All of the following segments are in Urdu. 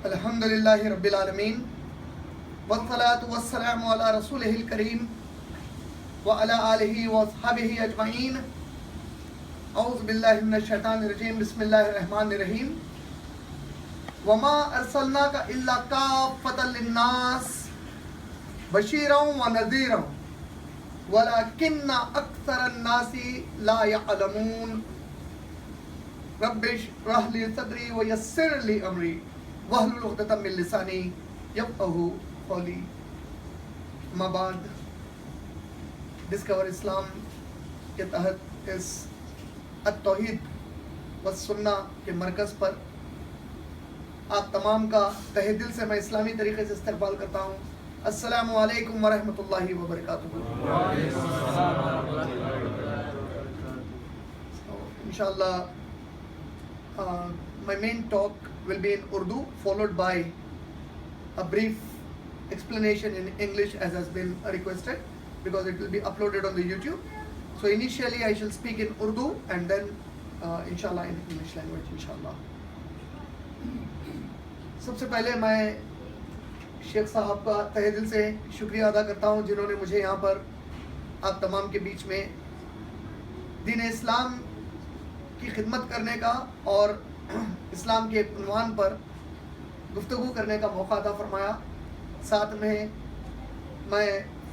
الحمدللہ رب العالمین والصلاة والسلام علی رسولہ الکریم وعلی آلہ واصحابہ اجمعین. اعوذ باللہ من الشیطان الرجیم. بسم اللہ الرحمن الرحیم. وما ارسلناک الا کافۃ للناس بشیرا ونذیرا ولکن اکثر الناس لا یعلمون. رب اشرح لی صدری ویسر لی امری واحلل عقدۃ من لسانی یفقہوا قولی. اما بعد، ڈسکور اسلام کے تحت اس التوحید والسنہ کے مرکز پر آپ تمام کا تہہ دل سے میں اسلامی طریقے سے استقبال کرتا ہوں. السلام علیکم ورحمۃ اللہ وبرکاتہ. انشاءاللہ my main talk will be in Urdu, followed by a brief explanation in English as has been requested, because it will be uploaded on the YouTube. So initially I shall speak in Urdu and then inshallah in English language inshallah. سب سے پہلے میں شیخ صاحب کا تہہ دل سے شکریہ ادا کرتا ہوں جنہوں نے مجھے یہاں پر آپ تمام کے بیچ میں دین اسلام کی خدمت کرنے کا اور اسلام کے عنوان پر گفتگو کرنے کا موقع عطا فرمایا. ساتھ میں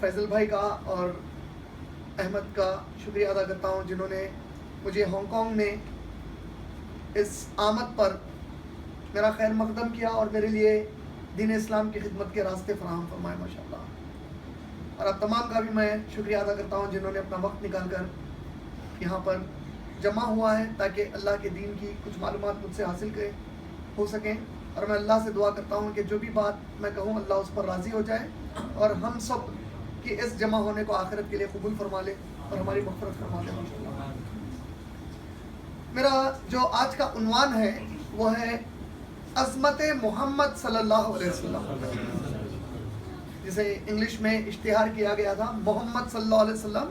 فیصل بھائی کا اور احمد کا شکریہ ادا کرتا ہوں جنہوں نے مجھے ہانگ کانگ میں اس آمد پر میرا خیر مقدم کیا اور میرے لیے دین اسلام کی خدمت کے راستے فراہم فرمائے ماشاءاللہ. اور آپ تمام کا بھی میں شکریہ ادا کرتا ہوں جنہوں نے اپنا وقت نکال کر یہاں پر جمع ہوا ہے تاکہ اللہ کے دین کی کچھ معلومات مجھ سے حاصل ہو سکیں. اور میں اللہ سے دعا کرتا ہوں کہ جو بھی بات میں کہوں اللہ اس پر راضی ہو جائے اور ہم سب کی اس جمع ہونے کو آخرت کے لیے قبول فرما لے اور ہماری مغفرت فرما لے ماشاءاللہ. میرا جو آج کا عنوان ہے وہ ہے عظمت محمد صلی اللہ علیہ وسلم، جسے انگلش میں اشتہار کیا گیا تھا محمد صلی اللہ علیہ وسلم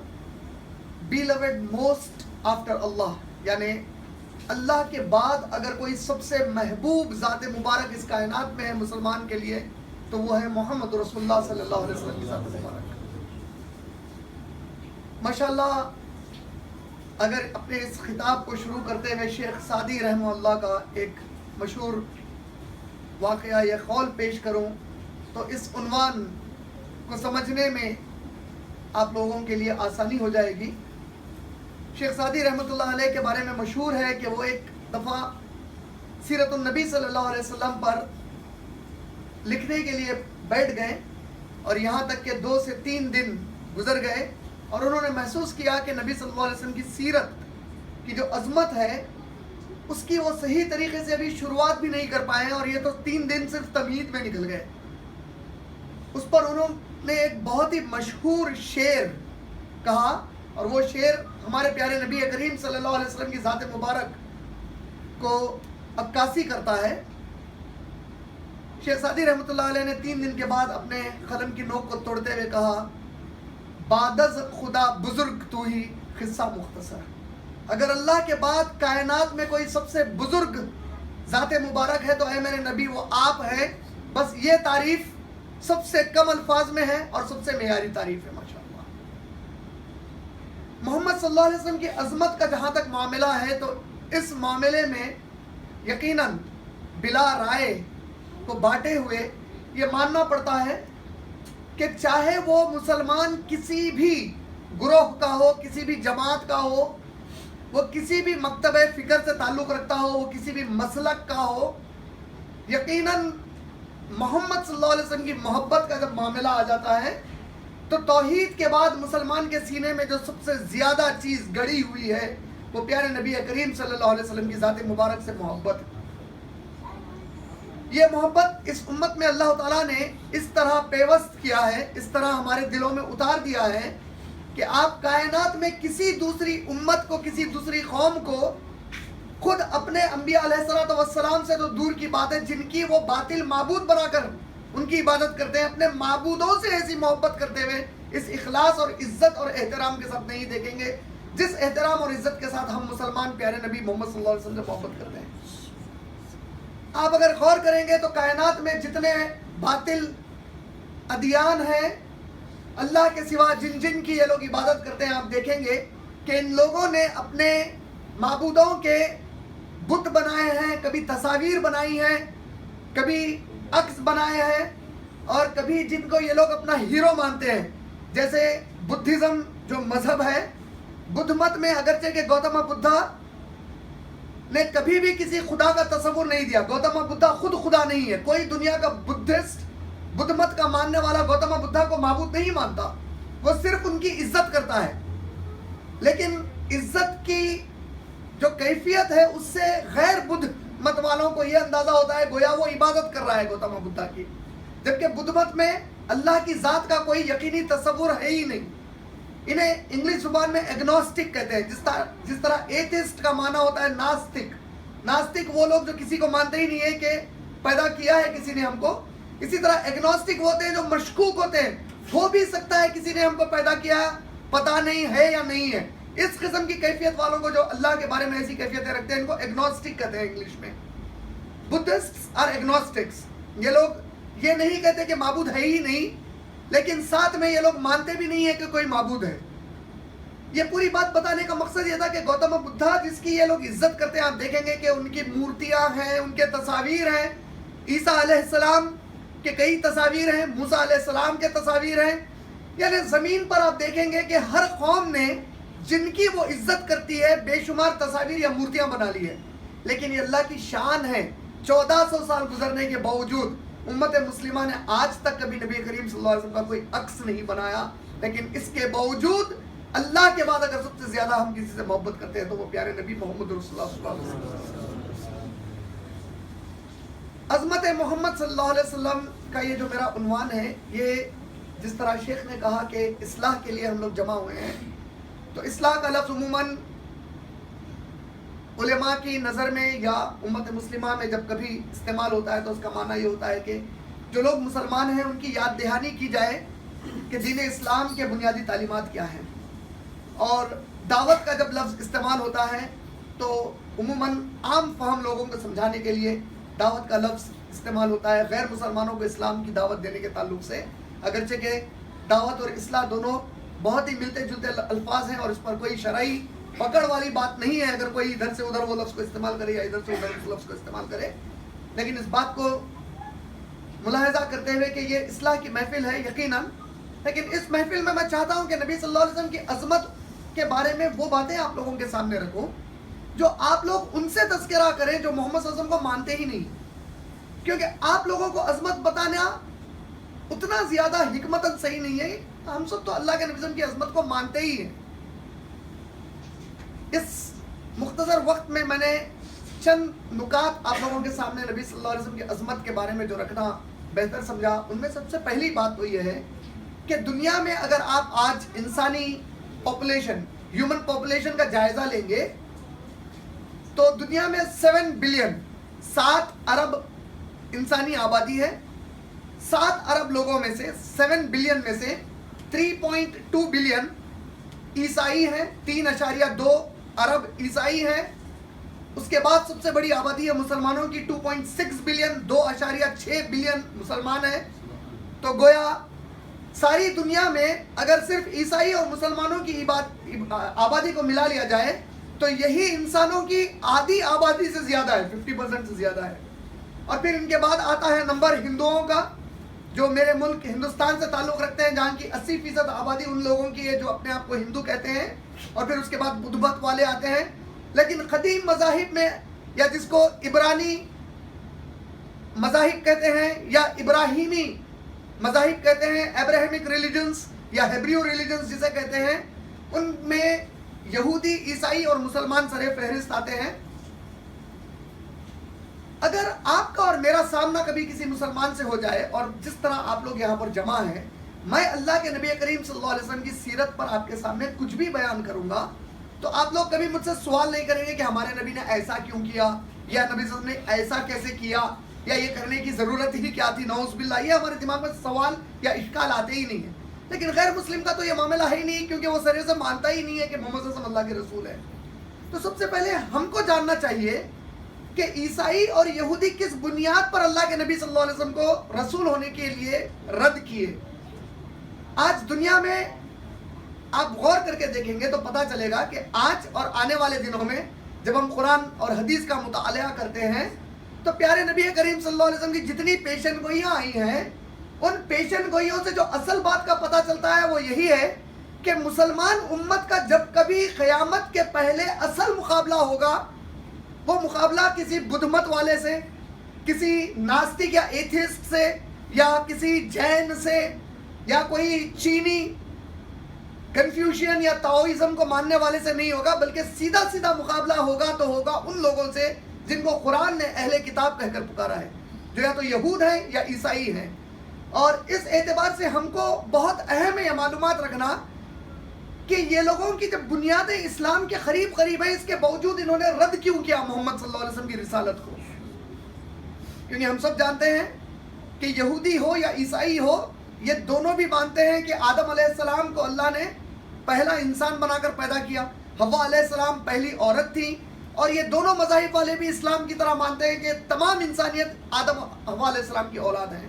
beloved most after اللہ. یعنی اللہ کے بعد اگر کوئی سب سے محبوب ذات مبارک اس کائنات میں ہے مسلمان کے لیے تو وہ ہے محمد رسول اللہ صلی اللہ علیہ وسلم کی ذات مبارک. ماشاءاللہ اگر اپنے اس خطاب کو شروع کرتے ہوئے شیخ سعدی رحمہ اللہ کا ایک مشہور واقعہ یا قول پیش کروں تو اس عنوان کو سمجھنے میں آپ لوگوں کے لیے آسانی ہو جائے گی. شیخ سعدی رحمۃ اللہ علیہ کے بارے میں مشہور ہے کہ وہ ایک دفعہ سیرت النبی صلی اللہ علیہ وسلم پر لکھنے کے لیے بیٹھ گئے اور یہاں تک کہ 2 سے 3 دن گزر گئے اور انہوں نے محسوس کیا کہ نبی صلی اللہ علیہ وسلم کی سیرت کی جو عظمت ہے اس کی وہ صحیح طریقے سے ابھی شروعات بھی نہیں کر پائے ہیں اور یہ تو 3 دن صرف تمہید میں نکل گئے. اس پر انہوں نے ایک بہت ہی مشہور شعر کہا اور وہ شعر ہمارے پیارے نبی کریم صلی اللہ علیہ وسلم کی ذات مبارک کو عکاسی کرتا ہے. شیخ سعدی رحمۃ اللہ علیہ نے 3 دن کے بعد اپنے قلم کی نوک کو توڑتے ہوئے کہا بعدز خدا بزرگ تو ہی قصہ مختصر. اگر اللہ کے بعد کائنات میں کوئی سب سے بزرگ ذات مبارک ہے تو اے میرے نبی وہ آپ ہیں. بس یہ تعریف سب سے کم الفاظ میں ہے اور سب سے معیاری تعریف ہے ماشاءاللہ. محمد صلی اللہ علیہ وسلم کی عظمت کا جہاں تک معاملہ ہے تو اس معاملے میں یقیناً بلا رائے کو بانٹے ہوئے یہ ماننا پڑتا ہے کہ چاہے وہ مسلمان کسی بھی گروہ کا ہو، کسی بھی جماعت کا ہو، وہ کسی بھی مکتب فکر سے تعلق رکھتا ہو، وہ کسی بھی مسلک کا ہو، یقیناً محمد صلی اللہ علیہ وسلم کی محبت کا جب معاملہ آ جاتا ہے تو توحید کے بعد مسلمان کے سینے میں جو سب سے زیادہ چیز گڑی ہوئی ہے وہ پیارے نبی کریم صلی اللہ علیہ وسلم کی ذات مبارک سے محبت. یہ محبت اس امت میں اللہ تعالیٰ نے اس طرح پیوست کیا ہے، اس طرح ہمارے دلوں میں اتار دیا ہے کہ آپ کائنات میں کسی دوسری امت کو، کسی دوسری قوم کو خود اپنے انبیاء علیہ السلام سے تو دور کی بات ہے جن کی وہ باطل معبود بنا کر ان کی عبادت کرتے ہیں، اپنے معبودوں سے ایسی محبت کرتے ہوئے اس اخلاص اور عزت اور احترام کے ساتھ نہیں دیکھیں گے جس احترام اور عزت کے ساتھ ہم مسلمان پیارے نبی محمد صلی اللہ علیہ وسلم سے محبت کرتے ہیں. آپ اگر غور کریں گے تو کائنات میں جتنے باطل ادیان ہیں اللہ کے سوا جن جن کی یہ لوگ عبادت کرتے ہیں، آپ دیکھیں گے کہ ان لوگوں نے اپنے معبودوں کے بت بنائے ہیں، کبھی تصاویر بنائی ہیں، کبھی عکس بنائے ہیں، اور کبھی جن کو یہ لوگ اپنا ہیرو مانتے ہیں. جیسے بدھزم جو مذہب ہے، بدھ مت میں اگرچہ کہ گوتم بدھا نے کبھی بھی کسی خدا کا تصور نہیں دیا، گوتم بدھا خود خدا نہیں ہے، کوئی دنیا کا بدھسٹ بدھ مت کا ماننے والا گوتم بدھا کو معبود نہیں مانتا، وہ صرف ان کی عزت کرتا ہے. لیکن عزت کی جو کیفیت ہے اس سے غیر بدھ مت والوں کو یہ اندازہ ہوتا ہے گویا وہ عبادت کر رہا ہے گوتم بدھا کی، جبکہ بدھ مت میں اللہ کی ذات کا کوئی یقینی تصور ہے ہی نہیں. انہیں انگلش زبان میں ایگنوسٹک کہتے ہیں، جس طرح ایتھسٹ کا معنی ہوتا ہے ناستک. ناستک وہ لوگ جو کسی کو مانتے ہی نہیں ہے کہ پیدا کیا ہے کسی نے ہم کو. اسی طرح ایگنوسٹک ہوتے ہیں جو مشکوک ہوتے ہیں، ہو بھی سکتا ہے کسی نے ہم کو پیدا کیا، پتہ نہیں ہے یا نہیں ہے. اس قسم کی کیفیت والوں کو جو اللہ کے بارے میں ایسی کیفیتیں رکھتے ہیں ان کو ایگنوسٹک کہتے ہیں انگلش میں. بدھسٹس اور ایگنوسٹکس، یہ لوگ یہ نہیں کہتے کہ معبود ہے ہی نہیں، لیکن ساتھ میں یہ لوگ مانتے بھی نہیں ہے کہ کوئی معبود ہے. یہ پوری بات بتانے کا مقصد یہ تھا کہ گوتم بدھا جس کی یہ لوگ عزت کرتے ہیں، آپ دیکھیں گے کہ ان کی مورتیاں ہیں، ان کے تصاویر ہیں. عیسیٰ علیہ السلام کے کئی تصاویر ہیں، موسیٰ علیہ السلام کے تصاویر ہیں. یعنی زمین پر آپ دیکھیں گے کہ ہر قوم نے جن کی وہ عزت کرتی ہے بے شمار تصاویر یا مورتیاں بنا لی ہے. لیکن یہ اللہ کی شان ہے، 1400 سال گزرنے کے باوجود امت مسلمہ نے آج تک کبھی نبی کریم صلی اللہ علیہ وسلم کا کوئی عکس نہیں بنایا. لیکن اس کے باوجود اللہ کے بعد اگر سب سے زیادہ ہم کسی سے محبت کرتے ہیں تو وہ پیارے نبی محمد رسول اللہ صلی اللہ علیہ وسلم. عظمت محمد صلی اللہ علیہ وسلم کا یہ جو میرا عنوان ہے، یہ جس طرح شیخ نے کہا کہ اصلاح کے لیے ہم لوگ جمع ہوئے ہیں، تو اصلاح کا لفظ عموماً علماء کی نظر میں یا امت مسلمہ میں جب کبھی استعمال ہوتا ہے تو اس کا معنی یہ ہوتا ہے کہ جو لوگ مسلمان ہیں ان کی یاد دہانی کی جائے کہ دین اسلام کے بنیادی تعلیمات کیا ہیں. اور دعوت کا جب لفظ استعمال ہوتا ہے تو عموماً عام فہم لوگوں کو سمجھانے کے لیے دعوت کا لفظ استعمال ہوتا ہے غیر مسلمانوں کو اسلام کی دعوت دینے کے تعلق سے. اگرچہ کہ دعوت اور اصلاح دونوں بہت ہی ملتے جلتے الفاظ ہیں اور اس پر کوئی شرعی پکڑ والی بات نہیں ہے اگر کوئی ادھر سے ادھر وہ لفظ کو استعمال کرے یا ادھر سے ادھر اس لفظ کو استعمال کرے. لیکن اس بات کو ملاحظہ کرتے ہوئے کہ یہ اصلاح کی محفل ہے یقیناً، لیکن اس محفل میں چاہتا ہوں کہ نبی صلی اللہ علیہ وسلم کی عظمت کے بارے میں وہ باتیں آپ لوگوں کے سامنے رکھوں جو آپ لوگ ان سے تذکرہ کریں جو محمد صلی اللہ علیہ وسلم کو مانتے ہی نہیں. کیونکہ آپ لوگوں کو عظمت بتانا اتنا زیادہ حکمتاً صحیح نہیں ہے. ہم سب تو اللہ کے نبی صلی اللہ علیہ وسلم کی عظمت کو مانتے ہی ہیں. اس مختصر وقت میں نے چند نکات آپ لوگوں کے سامنے نبی صلی اللہ علیہ وسلم کی عظمت کے بارے میں جو رکھنا بہتر سمجھا. ان میں سب سے پہلی بات تو یہ ہے کہ دنیا میں اگر آپ آج انسانی پاپولیشن، ہیومن پاپولیشن کا جائزہ لیں گے تو دنیا میں 7 بلین 7 ارب انسانی آبادی ہے. 7 ارب لوگوں میں سے 7 بلین میں سے 3.2 بلین عیسائی ہیں، 3.2 ارب عیسائی ہیں. اس کے بعد سب سے بڑی آبادی ہے مسلمانوں کی 2.6 بلین، 2.6 بلین مسلمان ہیں. تو گویا ساری دنیا میں اگر صرف عیسائی اور مسلمانوں کی آبادی کو ملا لیا جائے تو یہی انسانوں کی آدھی آبادی سے زیادہ ہے، 50% سے زیادہ ہے. اور پھر ان کے بعد آتا ہے نمبر ہندوؤں کا، جو میرے ملک ہندوستان سے تعلق رکھتے ہیں، جہاں کی 80% آبادی ان لوگوں کی ہے جو اپنے آپ کو ہندو کہتے ہیں. اور پھر اس کے بعد بدھ مت والے آتے ہیں. لیکن قدیم مذاہب میں یا جس کو عبرانی مذاہب کہتے ہیں یا ابراہیمی مذاہب کہتے ہیں، ابراہیمک ریلیجنز یا ہیبریو ریلیجنز جسے کہتے ہیں، ان میں یہودی، عیسائی اور مسلمان سر فہرست آتے ہیں. اگر آپ کا اور میرا سامنا کبھی کسی مسلمان سے ہو جائے اور جس طرح آپ لوگ یہاں پر جمع ہیں، میں اللہ کے نبی کریم صلی اللہ علیہ وسلم کی سیرت پر آپ کے سامنے کچھ بھی بیان کروں گا تو آپ لوگ کبھی مجھ سے سوال نہیں کریں گے کہ ہمارے نبی نے ایسا کیوں کیا یا نبی صلی اللہ علیہ وسلم نے ایسا کیسے کیا یا یہ کرنے کی ضرورت ہی کیا تھی. نعوذ باللہ، یہ ہمارے دماغ میں سوال یا اشکال آتے ہی نہیں ہیں. لیکن غیر مسلم کا تو یہ معاملہ ہے ہی نہیں، کیونکہ وہ سرے سے مانتا ہی نہیں ہے کہ محمد صلی اللہ علیہ وسلم اللہ کے رسول ہے. تو سب سے پہلے ہم کو جاننا چاہیے کہ عیسائی اور یہودی کس بنیاد پر اللہ کے نبی صلی اللہ علیہ وسلم کو رسول ہونے کے لیے رد کیے. آج دنیا میں آپ غور کر کے دیکھیں گے تو پتہ چلے گا کہ آج اور آنے والے دنوں میں جب ہم قرآن اور حدیث کا مطالعہ کرتے ہیں تو پیارے نبی کریم صلی اللہ علیہ وسلم کی جتنی پیشن گوئیاں آئی ہیں ان پیشن گوئیوں سے جو اصل بات کا پتہ چلتا ہے وہ یہی ہے کہ مسلمان امت کا جب کبھی قیامت کے پہلے اصل مقابلہ ہوگا وہ مقابلہ کسی بدھ مت والے سے، کسی ناستک یا ایتھسٹ سے، یا کسی جین سے، یا کوئی چینی کنفیوشین یا تاؤزم کو ماننے والے سے نہیں ہوگا، بلکہ سیدھا سیدھا مقابلہ ہوگا تو ہوگا ان لوگوں سے جن کو قرآن نے اہل کتاب کہہ کر پکارا ہے، جو یا تو یہود ہیں یا عیسائی ہیں. اور اس اعتبار سے ہم کو بہت اہم ہے یہ معلومات رکھنا کہ یہ لوگوں کی جب بنیادیں اسلام کے قریب ہیں، اس کے باوجود انہوں نے رد کیوں کیا محمد صلی اللہ علیہ وسلم کی رسالت کو؟ کیونکہ ہم سب جانتے ہیں کہ یہودی ہو یا عیسائی ہو، یہ دونوں بھی مانتے ہیں کہ آدم علیہ السلام کو اللہ نے پہلا انسان بنا کر پیدا کیا، حوا علیہ السلام پہلی عورت تھی، اور یہ دونوں مذاہب والے بھی اسلام کی طرح مانتے ہیں کہ تمام انسانیت آدم حوا علیہ السلام کی اولاد ہے.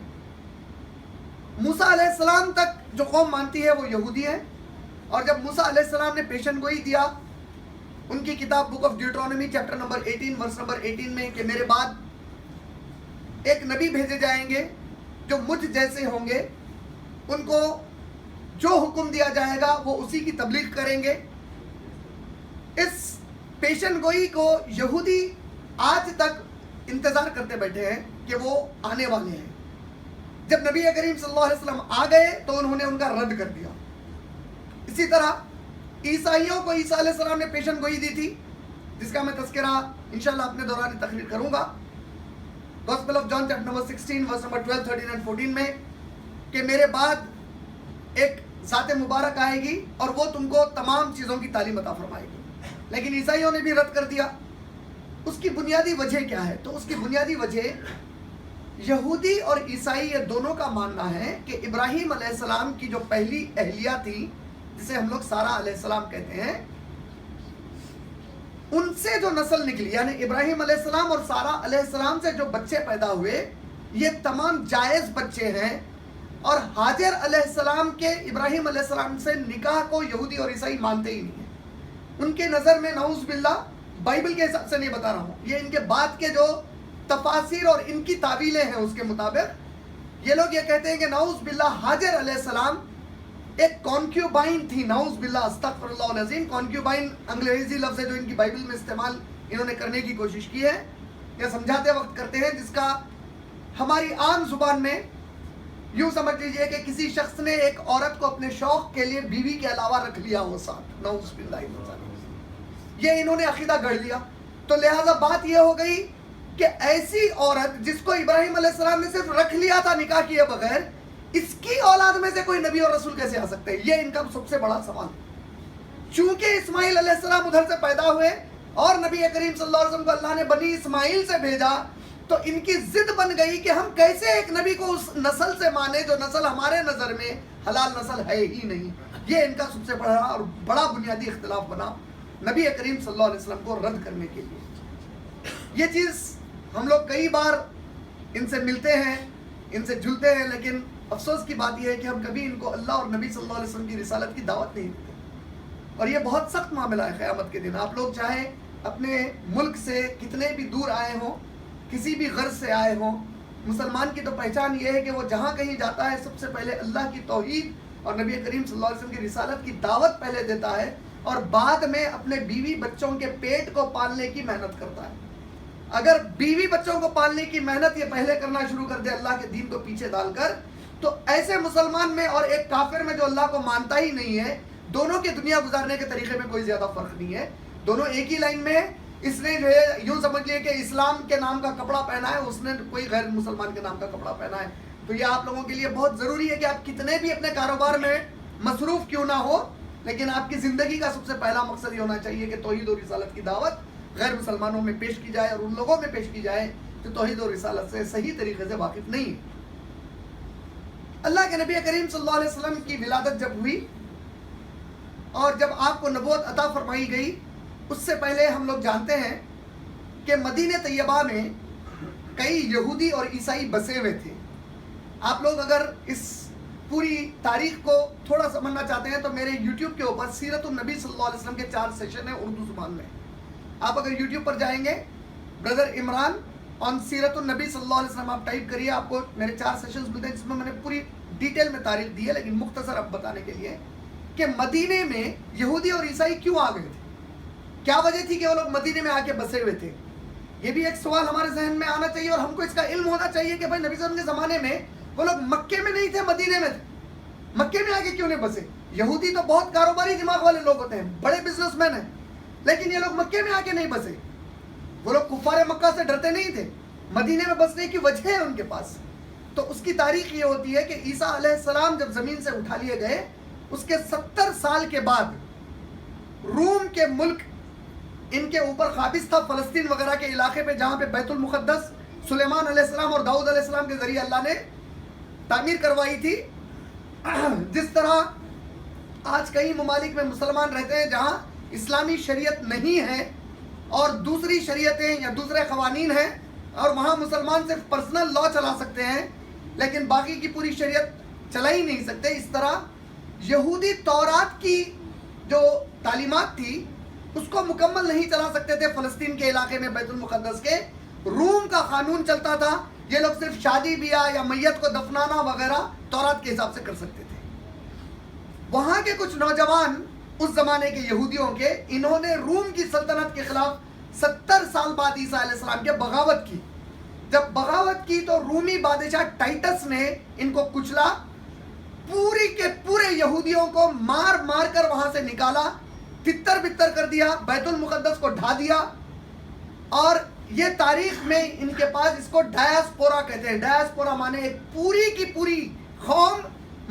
موسیٰ علیہ السلام تک جو قوم مانتی ہے وہ یہودی ہے، اور جب موسیٰ علیہ السلام نے پیشن گوئی دیا ان کی کتاب book of Deuteronomy chapter number 18 verse number 18 میں کہ میرے بعد ایک نبی بھیجے جائیں گے جو مجھ جیسے ہوں گے، ان کو جو حکم دیا جائے گا وہ اسی کی تبلیغ کریں گے. اس پیشن گوئی کو یہودی آج تک انتظار کرتے بیٹھے ہیں کہ وہ آنے والے ہیں. جب نبی کریم صلی اللہ علیہ وسلم آ گئے تو انہوں نے ان کا رد کر دیا. اسی طرح عیسائیوں کو عیسیٰ علیہ السلام نے پیشن گوئی دی تھی، جس کا میں تذکرہ انشاءاللہ اپنے دوران تقریر کروں گا. Gospel of John chapter number 16 verse number 12, 13 and 14 میں کہ میرے بعد ایک ذات مبارک آئے گی اور وہ تم کو تمام چیزوں کی تعلیم عطا فرمائے گی. لیکن عیسائیوں نے بھی رد کر دیا. اس کی بنیادی وجہ کیا ہے؟ تو اس کی بنیادی وجہ یہودی اور عیسائی یہ دونوں کا ماننا ہے کہ ابراہیم علیہ السلام کی جو پہلی اہلیہ تھی جسے ہم لوگ سارہ علیہ السلام کہتے ہیں، ان سے جو نسل نکلی، یعنی ابراہیم علیہ السلام اور سارہ علیہ السلام سے جو بچے پیدا ہوئے یہ تمام جائز بچے ہیں. اور حاجر علیہ السلام کے ابراہیم علیہ السلام سے نکاح کو یہودی اور عیسائی مانتے ہی نہیں ہیں. ان کے نظر میں نعوذ باللہ، بائبل کے حساب سے نہیں بتا رہا ہوں، یہ ان کے بعد کے جو تفاسیر اور ان کی تعویلیں ہیں اس کے مطابق یہ لوگ یہ کہتے ہیں کہ نعوذ باللہ حاجر علیہ السلام ایک کانکیوبائن تھی. نعوذ باللہ، استغفر اللہ العظیم. کانکیوبائن انگریزی لفظ ہے جو ان کی بائبل میں استعمال انہوں نے کرنے کی کوشش کی ہے یا سمجھاتے وقت کرتے ہیں، جس کا ہماری عام زبان میں یوں سمجھ لیجئے کہ کسی شخص نے ایک عورت کو اپنے شوق کے لیے بیوی کے علاوہ رکھ لیا ہو ساتھ. نعوذ باللہ، یہ انہوں نے عقیدہ گڑھ لیا. تو لہٰذا بات یہ ہو گئی کہ ایسی عورت جس کو ابراہیم علیہ السلام نے صرف رکھ لیا تھا نکاح کیے بغیر، اس کی اولاد میں سے کوئی نبی اور رسول کیسے آ سکتے ہیں؟ یہ ان کا سب سے بڑا سوال. چونکہ اسماعیل علیہ السلام ادھر سے پیدا ہوئے اور نبی کریم صلی اللہ علیہ وسلم کو اللہ نے بنی اسماعیل سے بھیجا، تو ان کی ضد بن گئی کہ ہم کیسے ایک نبی کو اس نسل سے مانے جو نسل ہمارے نظر میں حلال نسل ہے ہی نہیں. یہ ان کا سب سے بڑا اور بڑا بنیادی اختلاف بنا نبی کریم صلی اللہ علیہ وسلم کو رد کرنے کے لیے. یہ چیز ہم لوگ کئی بار ان سے ملتے ہیں، ان سے جلتے ہیں، لیکن افسوس کی بات یہ ہے کہ ہم کبھی ان کو اللہ اور نبی صلی اللہ علیہ وسلم کی رسالت کی دعوت نہیں دیتے. اور یہ بہت سخت معاملہ ہے قیامت کے دن. آپ لوگ چاہے اپنے ملک سے کتنے بھی دور آئے ہوں، کسی بھی غرض سے آئے ہوں، مسلمان کی تو پہچان یہ ہے کہ وہ جہاں کہیں جاتا ہے سب سے پہلے اللہ کی توحید اور نبی کریم صلی اللہ علیہ وسلم کی رسالت کی دعوت پہلے دیتا ہے، اور بعد میں اپنے بیوی بچوں کے پیٹ کو پالنے کی محنت کرتا ہے. اگر بیوی بچوں کو پالنے کی محنت یہ پہلے کرنا شروع کر دے اللہ کے دین کو پیچھے ڈال کر، تو ایسے مسلمان میں اور ایک کافر میں جو اللہ کو مانتا ہی نہیں ہے، دونوں کے دنیا گزارنے کے طریقے میں کوئی زیادہ فرق نہیں ہے. دونوں ایک ہی لائن میں ہے. اس نے جو ہے یوں سمجھ لیے کہ اسلام کے نام کا کپڑا پہنا ہے، اس نے کوئی غیر مسلمان کے نام کا کپڑا پہنا ہے. تو یہ آپ لوگوں کے لیے بہت ضروری ہے کہ آپ کتنے بھی اپنے کاروبار میں مصروف کیوں نہ ہو، لیکن آپ کی زندگی کا سب سے پہلا مقصد یہ ہونا چاہیے کہ توحید و رسالت کی دعوت غیر مسلمانوں میں پیش کی جائے، اور ان لوگوں میں پیش کی جائے جو توحید و رسالت سے صحیح طریقے سے واقف نہیں ہے. اللہ کے نبی کریم صلی اللہ علیہ وسلم کی ولادت جب ہوئی اور جب آپ کو نبوت عطا فرمائی گئی، اس سے پہلے ہم لوگ جانتے ہیں کہ مدینہ طیبہ میں کئی یہودی اور عیسائی بسے ہوئے تھے. آپ لوگ اگر اس پوری تاریخ کو تھوڑا سمجھنا چاہتے ہیں تو میرے یوٹیوب کے اوپر سیرت النبی صلی اللہ علیہ وسلم کے 4 سیشن ہیں اردو زبان میں. آپ اگر یوٹیوب پر جائیں گے بردر عمران آن سیرت النبی صلی اللہ علیہ وسلم آپ ٹائپ کریے, آپ کو میرے 4 سیشنز ملتے ہیں جس میں نے پوری ڈیٹیل میں تاریخ دی ہے, لیکن مختصر اب بتانے کے لیے کہ مدینے میں یہودی اور عیسائی کیوں آ گئے تھے, کیا وجہ تھی کہ وہ لوگ مدینے میں آ کے بسے ہوئے تھے. یہ بھی ایک سوال ہمارے ذہن میں آنا چاہیے اور ہم کو اس کا علم ہونا چاہیے کہ بھائی نبی صلی اللہ علیہ وسلم کے زمانے میں وہ لوگ مکے میں نہیں تھے, مدینے میں تھے. مکے میں آ کے کیوں نہیں بسے؟ یہودی تو بہت کاروباری دماغ والے لوگ ہوتے ہیں, بڑے بزنس مین ہیں, لیکن یہ لوگ مکے میں آ کے نہیں بسے. وہ لوگ کفار مکہ سے ڈرتے نہیں تھے, مدینے میں بسنے کی وجہ ہے ان کے پاس. تو اس کی تاریخ یہ ہوتی ہے کہ عیسیٰ علیہ السلام جب زمین سے اٹھا لیے گئے اس کے 70 سال کے بعد روم کے ملک ان کے اوپر قابض تھا, فلسطین وغیرہ کے علاقے پہ, جہاں پہ بیت المقدس سلیمان علیہ السلام اور داؤد علیہ السلام کے ذریعے اللہ نے تعمیر کروائی تھی. جس طرح آج کئی ممالک میں مسلمان رہتے ہیں جہاں اسلامی شریعت نہیں ہے اور دوسری شریعتیں یا دوسرے قوانین ہیں اور وہاں مسلمان صرف پرسنل لا چلا سکتے ہیں لیکن باقی کی پوری شریعت چلا ہی نہیں سکتے, اس طرح یہودی تورات کی جو تعلیمات تھی اس کو مکمل نہیں چلا سکتے تھے فلسطین کے علاقے میں بیت المقدس کے. روم کا قانون چلتا تھا, یہ لوگ صرف شادی بیاہ یا میت کو دفنانا وغیرہ تورات کے حساب سے کر سکتے تھے. وہاں کے کچھ نوجوان اس زمانے کے یہودیوں کے, انہوں نے روم کی سلطنت کے خلاف 70 سال بعد عیسیٰ علیہ السلام کے بغاوت کی. جب بغاوت کی تو رومی بادشاہ ٹائٹس نے ان کو کچلا, پوری کے پورے یہودیوں کو مار مار کر وہاں سے نکالا, تتر بتر کر دیا, بیت المقدس کو ڈھا دیا. اور یہ تاریخ میں ان کے پاس اس کو ڈایاسپورا کہتے ہیں. ڈایاسپورا مانے ایک پوری کی پوری قوم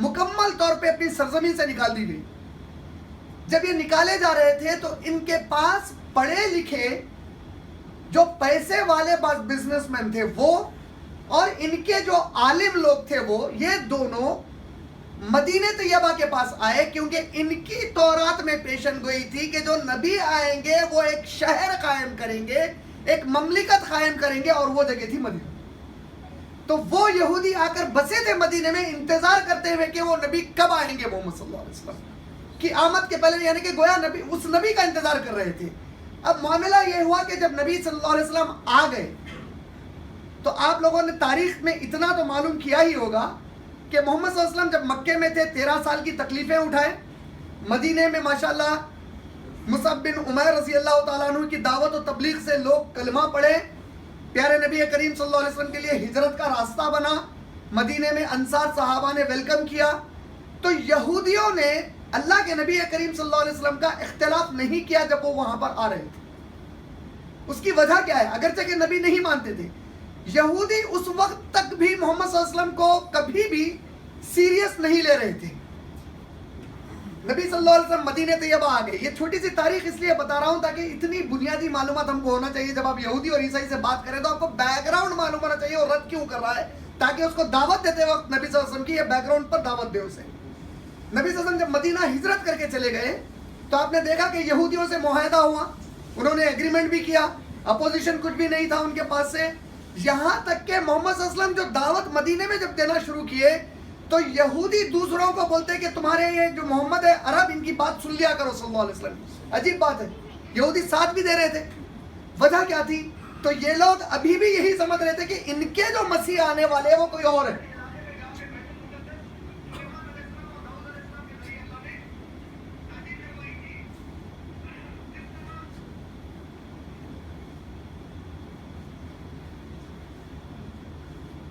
مکمل طور پہ اپنی سرزمین سے نکال دی گئی. جب یہ نکالے جا رہے تھے تو ان کے پاس پڑھے لکھے جو پیسے والے بزنس مین تھے وہ اور ان کے جو عالم لوگ تھے وہ, یہ دونوں مدینہ طیبہ کے پاس آئے کیونکہ ان کی تورات میں پیشن گوئی تھی کہ جو نبی آئیں گے وہ ایک شہر قائم کریں گے, ایک مملکت قائم کریں گے, اور وہ جگہ تھی مدینہ. تو وہ یہودی آ کر بسے تھے مدینے میں انتظار کرتے ہوئے کہ وہ نبی کب آئیں گے محمد صلی اللہ علیہ وسلم کی آمد کے پہلے, یعنی کہ گویا نبی اس نبی کا انتظار کر رہے تھے. اب معاملہ یہ ہوا کہ جب نبی صلی اللہ علیہ وسلم آ گئے تو آپ لوگوں نے تاریخ میں اتنا تو معلوم کیا ہی ہوگا کہ محمد صلی اللہ علیہ وسلم جب مکے میں تھے 13 سال کی تکلیفیں اٹھائے, مدینے میں ماشاءاللہ مصعب بن عمیر رضی اللہ تعالیٰ عنہ کی دعوت و تبلیغ سے لوگ کلمہ پڑھے, پیارے نبی کریم صلی اللہ علیہ وسلم کے لیے ہجرت کا راستہ بنا, مدینے میں انصار صحابہ نے ویلکم کیا. تو یہودیوں نے اللہ کے نبی کریم صلی اللہ علیہ وسلم کا اختلاف نہیں کیا جب وہ وہاں پر آ رہے تھے. اس کی وجہ کیا ہے؟ اگرچہ کہ نبی نہیں مانتے تھے, یہودی اس وقت تک بھی محمد صلی اللہ علیہ وسلم کو کبھی بھی سیریس نہیں لے رہے تھے. نبی صلی اللہ علیہ وسلم مدینہ طیبہ آ گئے. یہ چھوٹی سی تاریخ اس لیے بتا رہا ہوں تاکہ اتنی بنیادی معلومات ہم کو ہونا چاہیے. جب آپ یہودی اور عیسائی سے بات کریں تو آپ کو بیک گراؤنڈ معلوم ہونا چاہیے اور رد کیوں کر رہا ہے, تاکہ اس کو دعوت دیتے وقت نبی صلی اللہ علیہ وسلم کی یہ بیک گراؤنڈ پر دعوت دے اسے. نبی صلی اللہ علیہ وسلم جب مدینہ ہجرت کر کے چلے گئے تو آپ نے دیکھا کہ یہودیوں سے معاہدہ ہوا, انہوں نے ایگریمنٹ بھی کیا, اپوزیشن کچھ بھی نہیں تھا ان کے پاس سے. یہاں تک کہ محمد صلی اللہ علیہ وسلم جو دعوت مدینے میں جب دینا شروع کیے تو یہودی دوسروں کو بولتے کہ تمہارے یہ جو محمد ہے عرب, ان کی بات سن لیا کرو صلی اللہ علیہ وسلم. عجیب بات ہے, یہودی ساتھ بھی دے رہے تھے. وجہ کیا تھی؟ تو یہ لوگ ابھی بھی یہی سمجھ رہے تھے کہ ان کے جو مسیح آنے والے ہیں وہ کوئی اور ہے.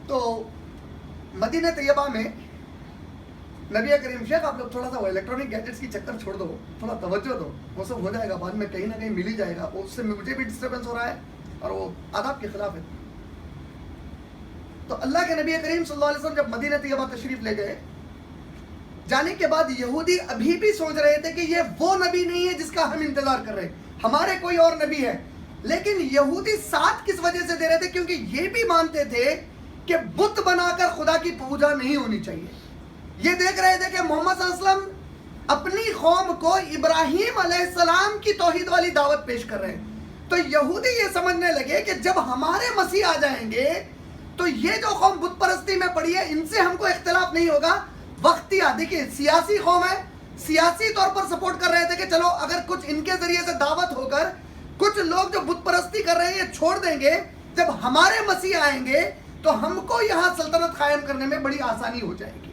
تو مدینہ طیبہ میں نبی کریم, شیخ آپ لوگ تھوڑا سا وہ الیکٹرانک گیجٹس کی چکر چھوڑ دو, تھوڑا توجہ دو, وہ سب ہو جائے گا بعد میں, کہیں نہ کہیں مل ہی جائے گا. اس سے مجھے بھی ڈسٹربنس ہو رہا ہے اور وہ آداب کے خلاف ہے. تو اللہ کے نبی کریم صلی اللہ علیہ وسلم جب مدینہ طیبہ تشریف لے گئے, جانے کے بعد یہودی ابھی بھی سوچ رہے تھے کہ یہ وہ نبی نہیں ہے جس کا ہم انتظار کر رہے ہیں, ہمارے کوئی اور نبی ہے. لیکن یہودی ساتھ کس وجہ سے دے رہے تھے؟ کیونکہ یہ بھی مانتے تھے کہ بت بنا کر خدا کی پوجا نہیں ہونی چاہیے. یہ دیکھ رہے تھے کہ محمد صلی اللہ علیہ وسلم اپنی قوم کو ابراہیم علیہ السلام کی توحید والی دعوت پیش کر رہے ہیں. تو یہودی یہ سمجھنے لگے کہ جب ہمارے مسیح آ جائیں گے تو یہ جو قوم بت پرستی میں پڑی ہے ان سے ہم کو اختلاف نہیں ہوگا. وقتی دیکھیے سیاسی قوم ہے, سیاسی طور پر سپورٹ کر رہے تھے کہ چلو اگر کچھ ان کے ذریعے سے دعوت ہو کر کچھ لوگ جو بت پرستی کر رہے ہیں یہ چھوڑ دیں گے, جب ہمارے مسیح آئیں گے تو ہم کو یہاں سلطنت قائم کرنے میں بڑی آسانی ہو جائے گی.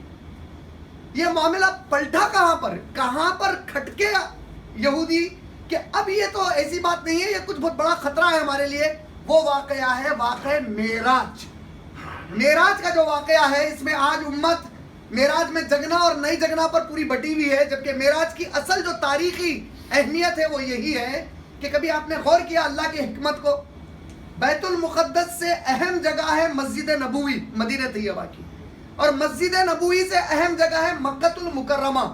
یہ معاملہ پلٹا کہاں پر کھٹکے یہودی کہ اب یہ تو ایسی بات نہیں ہے, یہ کچھ بہت بڑا خطرہ ہے ہمارے لیے. وہ واقعہ ہے واقعہ معراج. معراج کا جو واقعہ ہے اس میں آج امت معراج میں جگنا اور نہیں جگنا پر پوری بٹی ہوئی ہے, جبکہ معراج کی اصل جو تاریخی اہمیت ہے وہ یہی ہے کہ کبھی آپ نے غور کیا اللہ کی حکمت کو؟ بیت المقدس سے اہم جگہ ہے مسجد نبوی مدینہ طیبہ کی, اور مسجد نبوی سے اہم جگہ ہے مکہ المکرمہ.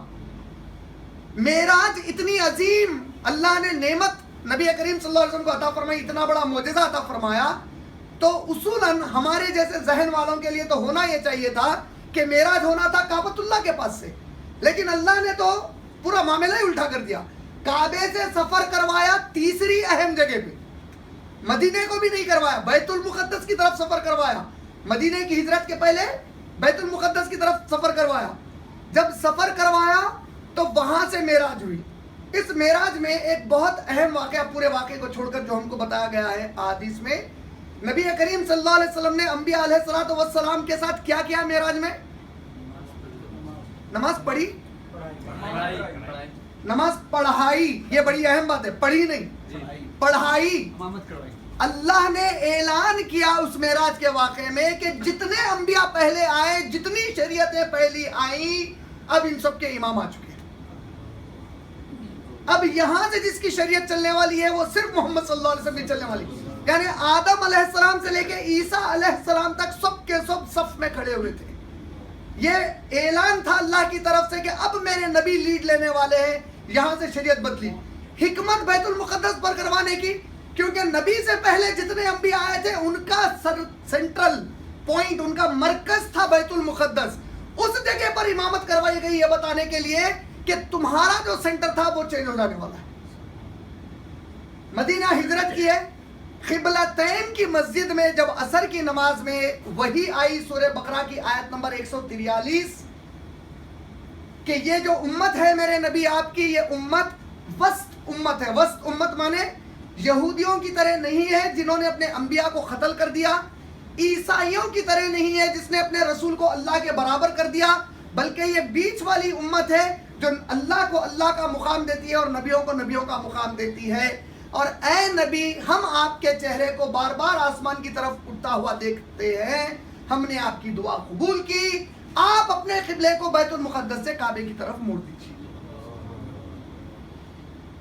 معراج اتنی عظیم اللہ نے نعمت نبی کریم صلی اللہ علیہ وسلم کو عطا فرمائی, اتنا بڑا معجزہ عطا فرمایا, تو اصولاً ہمارے جیسے ذہن والوں کے لیے تو ہونا یہ چاہیے تھا کہ معراج ہونا تھا کعبۃ اللہ کے پاس سے, لیکن اللہ نے تو پورا معاملہ ہی الٹا کر دیا. کعبے سے سفر کروایا تیسری اہم جگہ پہ, مدینے کو بھی نہیں کروایا, بیت المقدس کی طرف سفر کروایا. مدینے کی ہجرت کے پہلے بیت المقدس کی طرف سفر کروایا. جب سفر کروایا تو وہاں سے معراج ہوئی. اس معراج میں ایک بہت اہم واقعہ پورے واقعے کو چھوڑ کر جو ہم کو بتایا گیا ہے احادیث میں, نبی کریم صلی اللہ علیہ وسلم نے انبیاء علیہ الصلوۃ والسلام کے ساتھ کیا کیا معراج میں؟ نماز پڑھی, نماز پڑھائی. یہ بڑی اہم بات ہے, پڑھی نہیں پڑھائی. اللہ نے اعلان کیا اس معراج کے واقعے میں کہ جتنے انبیاء پہلے آئے, جتنی شریعتیں پہلی آئیں, اب ان سب کے امام آ چکے ہیں. اب یہاں سے جس کی شریعت چلنے والی ہے وہ صرف محمد صلی اللہ علیہ وسلم کی چلنے والی, یعنی آدم علیہ السلام سے لے کے عیسیٰ علیہ السلام تک سب کے سب صف میں کھڑے ہوئے تھے. یہ اعلان تھا اللہ کی طرف سے کہ اب میرے نبی لیڈ لینے والے ہیں, یہاں سے شریعت بدلی. حکمت بیت المقدس پر کروانے کی, کیونکہ نبی سے پہلے جتنے انبیاء آئے تھے ان کا سینٹرل پوائنٹ, ان کا مرکز تھا بیت المقدس. اس جگہ پر امامت کروائی گئی یہ بتانے کے لیے کہ تمہارا جو سینٹر تھا وہ چینج ہو جانے والا ہے. مدینہ ہجرت کی ہے, قبلتین کی مسجد میں جب عصر کی نماز میں وحی آئی سورہ بقرہ کی آیت نمبر 143 کہ یہ جو امت ہے میرے نبی آپ کی, یہ امت وسط امت ہے. وسط امت مانے یہودیوں کی طرح نہیں ہے جنہوں نے اپنے انبیاء کو قتل کر دیا, عیسائیوں کی طرح نہیں ہے جس نے اپنے رسول کو اللہ کے برابر کر دیا, بلکہ یہ بیچ والی امت ہے جو اللہ کو اللہ کا مقام دیتی ہے اور نبیوں کو نبیوں کا مقام دیتی ہے. اور اے نبی, ہم آپ کے چہرے کو بار بار آسمان کی طرف اٹھتا ہوا دیکھتے ہیں, ہم نے آپ کی دعا قبول کی, آپ اپنے قبلے کو بیت المقدس سے کعبے کی طرف موڑ دیجیے.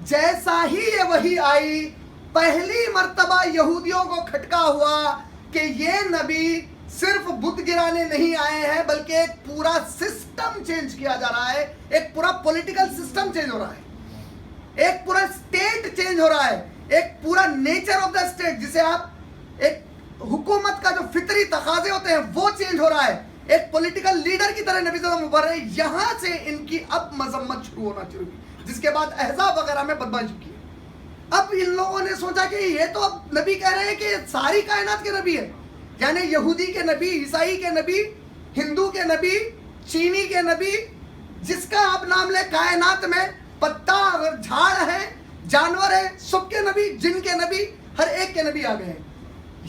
جیسا ہی یہ وحی آئی, پہلی مرتبہ یہودیوں کو کھٹکا ہوا کہ یہ نبی صرف بت گرانے نہیں آئے ہیں بلکہ ایک پورا سسٹم چینج کیا جا رہا ہے, ایک پورا پولیٹیکل سسٹم چینج ہو رہا ہے, ایک پورا اسٹیٹ چینج ہو رہا ہے, ایک پورا نیچر آف دا اسٹیٹ جسے آپ ایک حکومت کا جو فطری تقاضے ہوتے ہیں وہ چینج ہو رہا ہے, ایک پولیٹیکل لیڈر کی طرح نبی صلی اللہ علیہ وسلم ابھر رہے ہیں. یہاں سے ان کی اب مذمت شروع ہونا شروع ہوئی, جس کے بعد احزاب وغیرہ میں بدماشی کی. اب ان لوگوں نے سوچا کہ یہ تو اب نبی کہہ رہے ہیں کہ ساری کائنات کے نبی ہے, یعنی یہودی کے نبی, عیسائی کے نبی, ہندو کے نبی, چینی کے نبی, جس کا آپ نام لے کائنات میں پتا اگر جھاڑ ہے, جانور ہے, سب کے نبی, جن کے نبی, ہر ایک کے نبی آ گئے ہیں.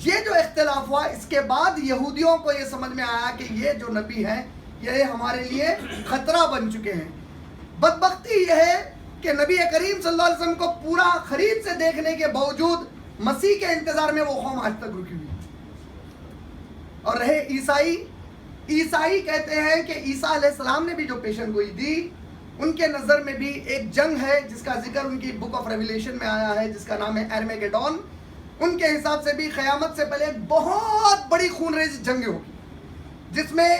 یہ جو اختلاف ہوا اس کے بعد یہودیوں کو یہ سمجھ میں آیا کہ یہ جو نبی ہیں یہ ہمارے لیے خطرہ بن چکے ہیں. بدبختی یہ ہے کہ نبی کریم صلی اللہ علیہ وسلم کو پورا قریب سے دیکھنے کے باوجود مسیح کے انتظار میں وہ قوم آج تک رکی ہوئی. اور رہے عیسائی, عیسائی کہتے ہیں کہ عیسیٰ علیہ السلام نے بھی جو پیشن گوئی دی, ان کے نظر میں بھی ایک جنگ ہے جس کا ذکر ان کی بک آف ریویلیشن میں آیا ہے, جس کا نام ہے ایرمیگیڈون. ان کے حساب سے بھی قیامت سے پہلے ایک بہت بڑی خون ریز جنگ ہوگی جس میں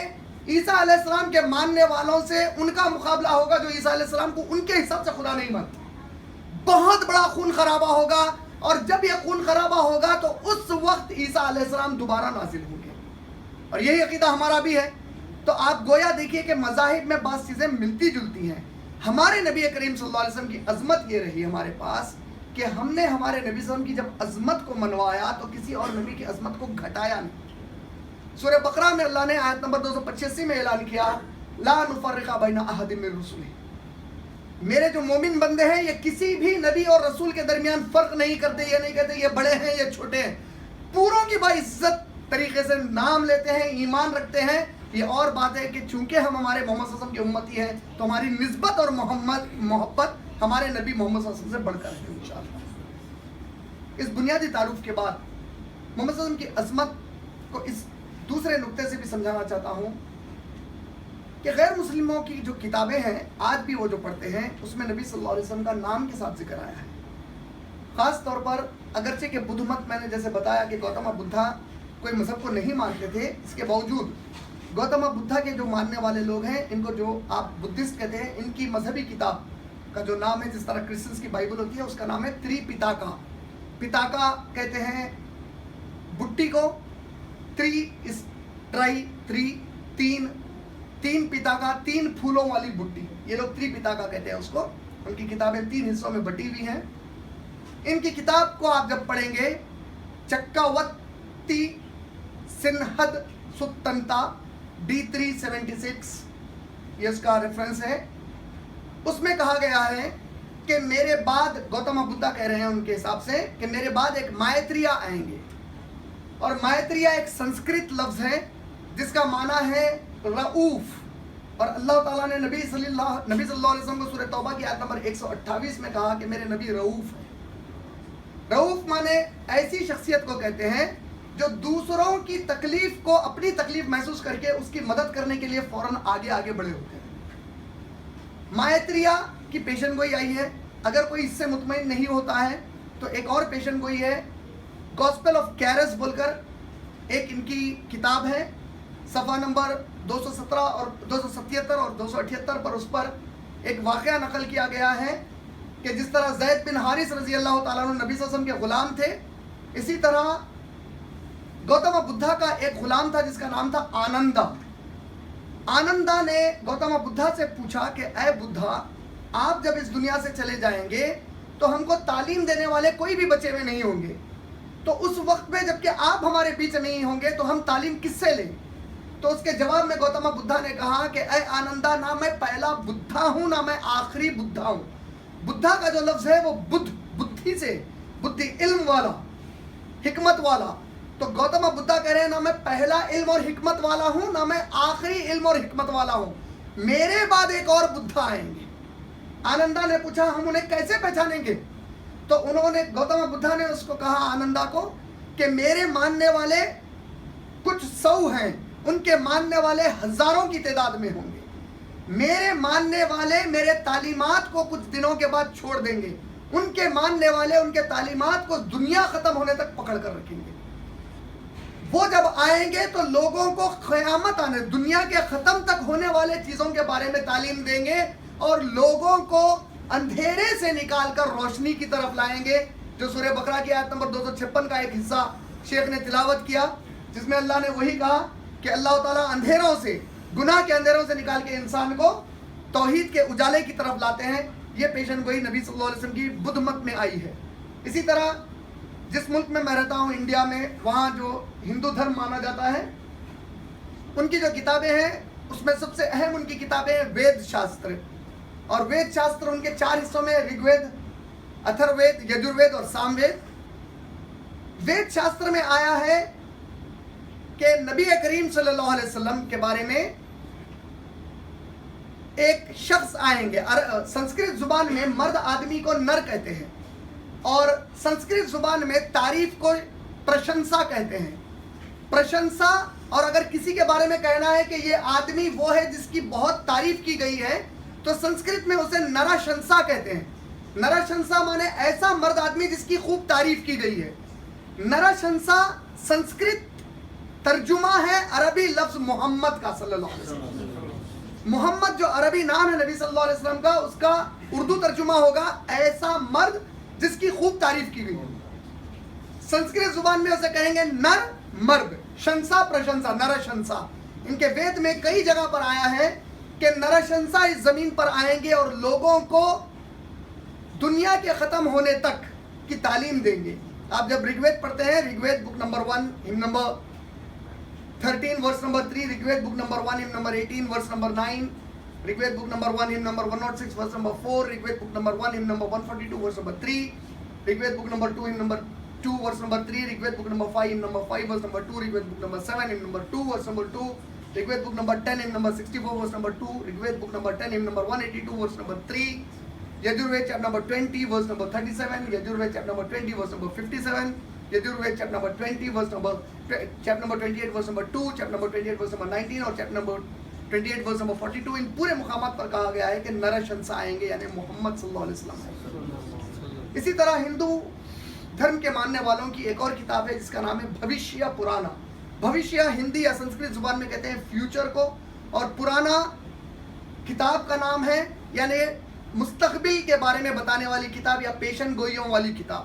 عیسیٰ علیہ السلام کے ماننے والوں سے ان کا مقابلہ ہوگا جو عیسیٰ علیہ السلام کو ان کے حساب سے خدا نہیں مانتے. بہت بڑا خون خرابہ ہوگا, اور جب یہ خون خرابہ ہوگا تو اس وقت عیسیٰ علیہ السلام دوبارہ نازل ہوں گے, اور یہی عقیدہ ہمارا بھی ہے. تو آپ گویا دیکھیے کہ مذاہب میں بعض چیزیں ملتی جلتی ہیں. ہمارے نبی کریم صلی اللہ علیہ وسلم کی عظمت یہ رہی ہمارے پاس کہ ہم نے ہمارے نبی صلی اللہ علیہ وسلم کی جب عظمت کو منوایا تو کسی اور نبی کی عظمت کو گھٹایا نہیں. سورہ بقرہ میں اللہ نے آیت نمبر 285 میں اعلان کیا لا نفرق بین احد من رسلہ. میرے جو مومن بندے ہیں یہ کسی بھی نبی اور رسول کے درمیان فرق نہیں کرتے. یہ نہیں کہتے یہ بڑے ہیں یہ چھوٹے ہیں. پوروں کی باعزت طریقے سے نام لیتے ہیں, ایمان رکھتے ہیں. یہ اور بات ہے کہ چونکہ ہم ہمارے محمد صلی اللہ علیہ وسلم کی امتی ہیں تو ہماری نسبت اور محبت ہمارے نبی محمد صلی اللہ علیہ وسلم سے بڑھ کر ہے انشاءاللہ. اس بنیادی تعارف کے بعد محمد صلی اللہ علیہ وسلم کی عظمت کو اس دوسرے نقطے سے بھی سمجھانا چاہتا ہوں کہ غیر مسلموں کی جو کتابیں ہیں آج بھی وہ جو پڑھتے ہیں اس میں نبی صلی اللہ علیہ وسلم کا نام کے ساتھ ذکر آیا ہے. خاص طور پر اگرچہ کہ بدھ مت, میں نے جیسے بتایا کہ گوتم بدھا کوئی مذہب کو نہیں مانتے تھے, اس کے باوجود گوتم بدھا کے جو ماننے والے لوگ ہیں ان کو جو آپ بدھسٹ کہتے ہیں, ان کی مذہبی کتاب کا جو نام ہے جس طرح کرسچنس کی بائبل ہوتی ہے اس کا نام ہے تری پتاکا. پتاکا کہتے ہیں بٹی کو, تری اس ٹرائی تری تین پتاکا, 3 پھولوں والی بٹی, یہ لوگ تری پتاکا کہتے ہیں اس کو. ان کی کتابیں 3 حصوں میں بٹی ہوئی ہیں. ان کی کتاب کو آپ جب پڑھیں گے چکاوتی سنہد ستنتا D376 یہ اس کا ریفرنس ہے. اس میں کہا گیا ہے کہ میرے بعد, گوتم بدھا کہہ رہے ہیں ان کے حساب سے, کہ میرے بعد ایک مائتریہ آئیں گے. اور مائتریہ ایک سنسکرت لفظ ہے جس کا معنی ہے رؤوف. اور اللہ تعالیٰ نے نبی صلی اللہ علیہ وسلم کو سورہ توبہ کی آیت نمبر 128 میں کہا کہ میرے نبی رؤوف ہیں. رؤوف مانے ایسی شخصیت کو کہتے ہیں جو دوسروں کی تکلیف کو اپنی تکلیف محسوس کر کے اس کی مدد کرنے کے لیے فوراً آگے بڑھے ہوتے ہیں. مائتریہ کی پیشن گوئی آئی ہے. اگر کوئی اس سے مطمئن نہیں ہوتا ہے تو ایک اور پیشن گوئی ہے, گاسپل آف کیرس بول کر ایک ان کی کتاب ہے. صفحہ نمبر 217 اور 277 اور 278 پر اس پر ایک واقعہ نقل کیا گیا ہے کہ جس طرح زید بن حارث رضی اللہ تعالیٰ عنہ نبی صلی اللہ علیہ وسلم کے غلام تھے, اسی طرح گوتم بدھا کا ایک غلام تھا جس کا نام تھا آنندا. آنندا نے گوتم بدھا سے پوچھا کہ اے بدھا, آپ جب اس دنیا سے چلے جائیں گے تو ہم کو تعلیم دینے والے کوئی بھی بچے ہوئے نہیں ہوں گے, تو اس وقت میں جب کہ آپ ہمارے بیچ نہیں ہوں گے تو ہم تعلیم کس سے لیں؟ تو اس کے جواب میں گوتم بدھا نے کہا کہ اے آنندا, نہ میں پہلا بدھا ہوں نہ میں آخری بدھا ہوں. بدھا کا جو لفظ ہے وہ بدھی سے, بدھی علم والا, حکمت والا. تو گوتم بدھا کہہ رہے ہیں نہ میں پہلا علم اور حکمت والا ہوں نہ میں آخری علم اور حکمت والا ہوں, میرے بعد ایک اور بدھا آئیں گے. آنندا نے پوچھا ہم انہیں کیسے پہچانیں گے؟ تو انہوں نے, گوتم بدھا نے اس کو کہا آنندا کو کہ میرے ماننے والے کچھ 100 ہیں, ان کے ماننے والے ہزاروں کی تعداد میں ہوں گے. میرے ماننے والے میرے تعلیمات کو کچھ دنوں کے بعد چھوڑ دیں گے, ان کے ماننے والے ان کے تعلیمات کو دنیا ختم ہونے تک پکڑ کر رکھیں گے. وہ جب آئیں گے تو لوگوں کو قیامت آنے, دنیا کے ختم تک ہونے والے چیزوں کے بارے میں تعلیم دیں گے اور لوگوں کو اندھیرے سے نکال کر روشنی کی طرف لائیں گے. جو سورہ بقرہ کی آیت نمبر 256 کا ایک حصہ شیخ نے تلاوت کیا جس میں اللہ نے وہی کہا کہ اللہ تعالیٰ اندھیروں سے, گناہ کے اندھیروں سے نکال کے انسان کو توحید کے اجالے کی طرف لاتے ہیں. یہ پیشن گوئی نبی صلی اللہ علیہ وسلم کی بدھ مت میں آئی ہے. اسی طرح جس ملک میں رہتا ہوں انڈیا میں, وہاں جو ہندو دھرم مانا جاتا ہے ان کی جو کتابیں ہیں اس میں سب سے اہم ان کی کتابیں ہیں وید شاستر. اور وید شاستر ان کے 4 حصوں میں رگ وید, اتھر وید, یجر وید اور سام وید. وید شاستر میں آیا ہے کہ نبی کریم صلی اللہ علیہ وسلم کے بارے میں ایک شخص آئیں گے. سنسکرت زبان میں مرد آدمی کو نر کہتے ہیں اور سنسکرت زبان میں تعریف کو پرشنسا کہتے ہیں. پرشنسا, اور اگر کسی کے بارے میں کہنا ہے کہ یہ آدمی وہ ہے جس کی بہت تعریف کی گئی ہے تو سنسکرت میں اسے نراشنسا کہتے ہیں. نراشنسا مانے ایسا مرد آدمی جس کی خوب تعریف کی گئی ہے. نراشنسا سنسکرت ترجمہ ہے عربی لفظ محمد کا صلی اللہ علیہ وسلم. محمد جو عربی نام ہے نبی صلی اللہ علیہ وسلم کا, اس کا اردو ترجمہ ہوگا ایسا مرد جس کی خوب تعریف کی گئی ہے. سنسکرت زبان میں اسے کہیں گے نر مرد, شنسا پرشنسا, نرشنسا. ان کے وید میں کئی جگہ پر آیا ہے کہ نرشنسا اس زمین پر آئیں گے اور لوگوں کو دنیا کے ختم ہونے تک کی تعلیم دیں گے. آپ جب رگوید پڑھتے ہیں, Rigveda book number 1 hymn number 13 verse number 3, Rigveda book number 1 hymn number 18 verse number 9, Rigveda book number 1 hymn number 106 verse number 4, Rigveda book number 1 hymn number 142 verse number 3, Rigveda book number 2 hymn number 2 verse number 3, Rigveda book number 5 hymn number 5 verse number 2, Rigveda book number 7 hymn number 2 verse number 2, Rigveda book number 10 hymn number 64 verse number 2, Rigveda book number 10 hymn number 182 verse number 3, Yajurveda chapter number 20 verse number 37, Yajurveda chapter number 20 verse number 57, Yajurveda chapter number 20 verse number chapter number 28 verse number 2, chapter number 28 verse number 19 اور چیپٹر نمبر 28 ورس نمبر 42. ان پورے مقامات پر کہا گیا ہے کہ نر شنسا آئیں گے, یعنی محمد صلی اللہ علیہ وسلم. اسی طرح ہندو دھرم کے ماننے والوں کی ایک اور کتاب ہے جس کا نام ہے بھوشیہ پرانا. بھوشیہ ہندی یا سنسکرت زبان میں کہتے ہیں فیوچر کو, اور پرانا کتاب کا نام ہے یعنی مستقبل کے بارے میں بتانے والی کتاب یا پیشن گوئیوں والی کتاب.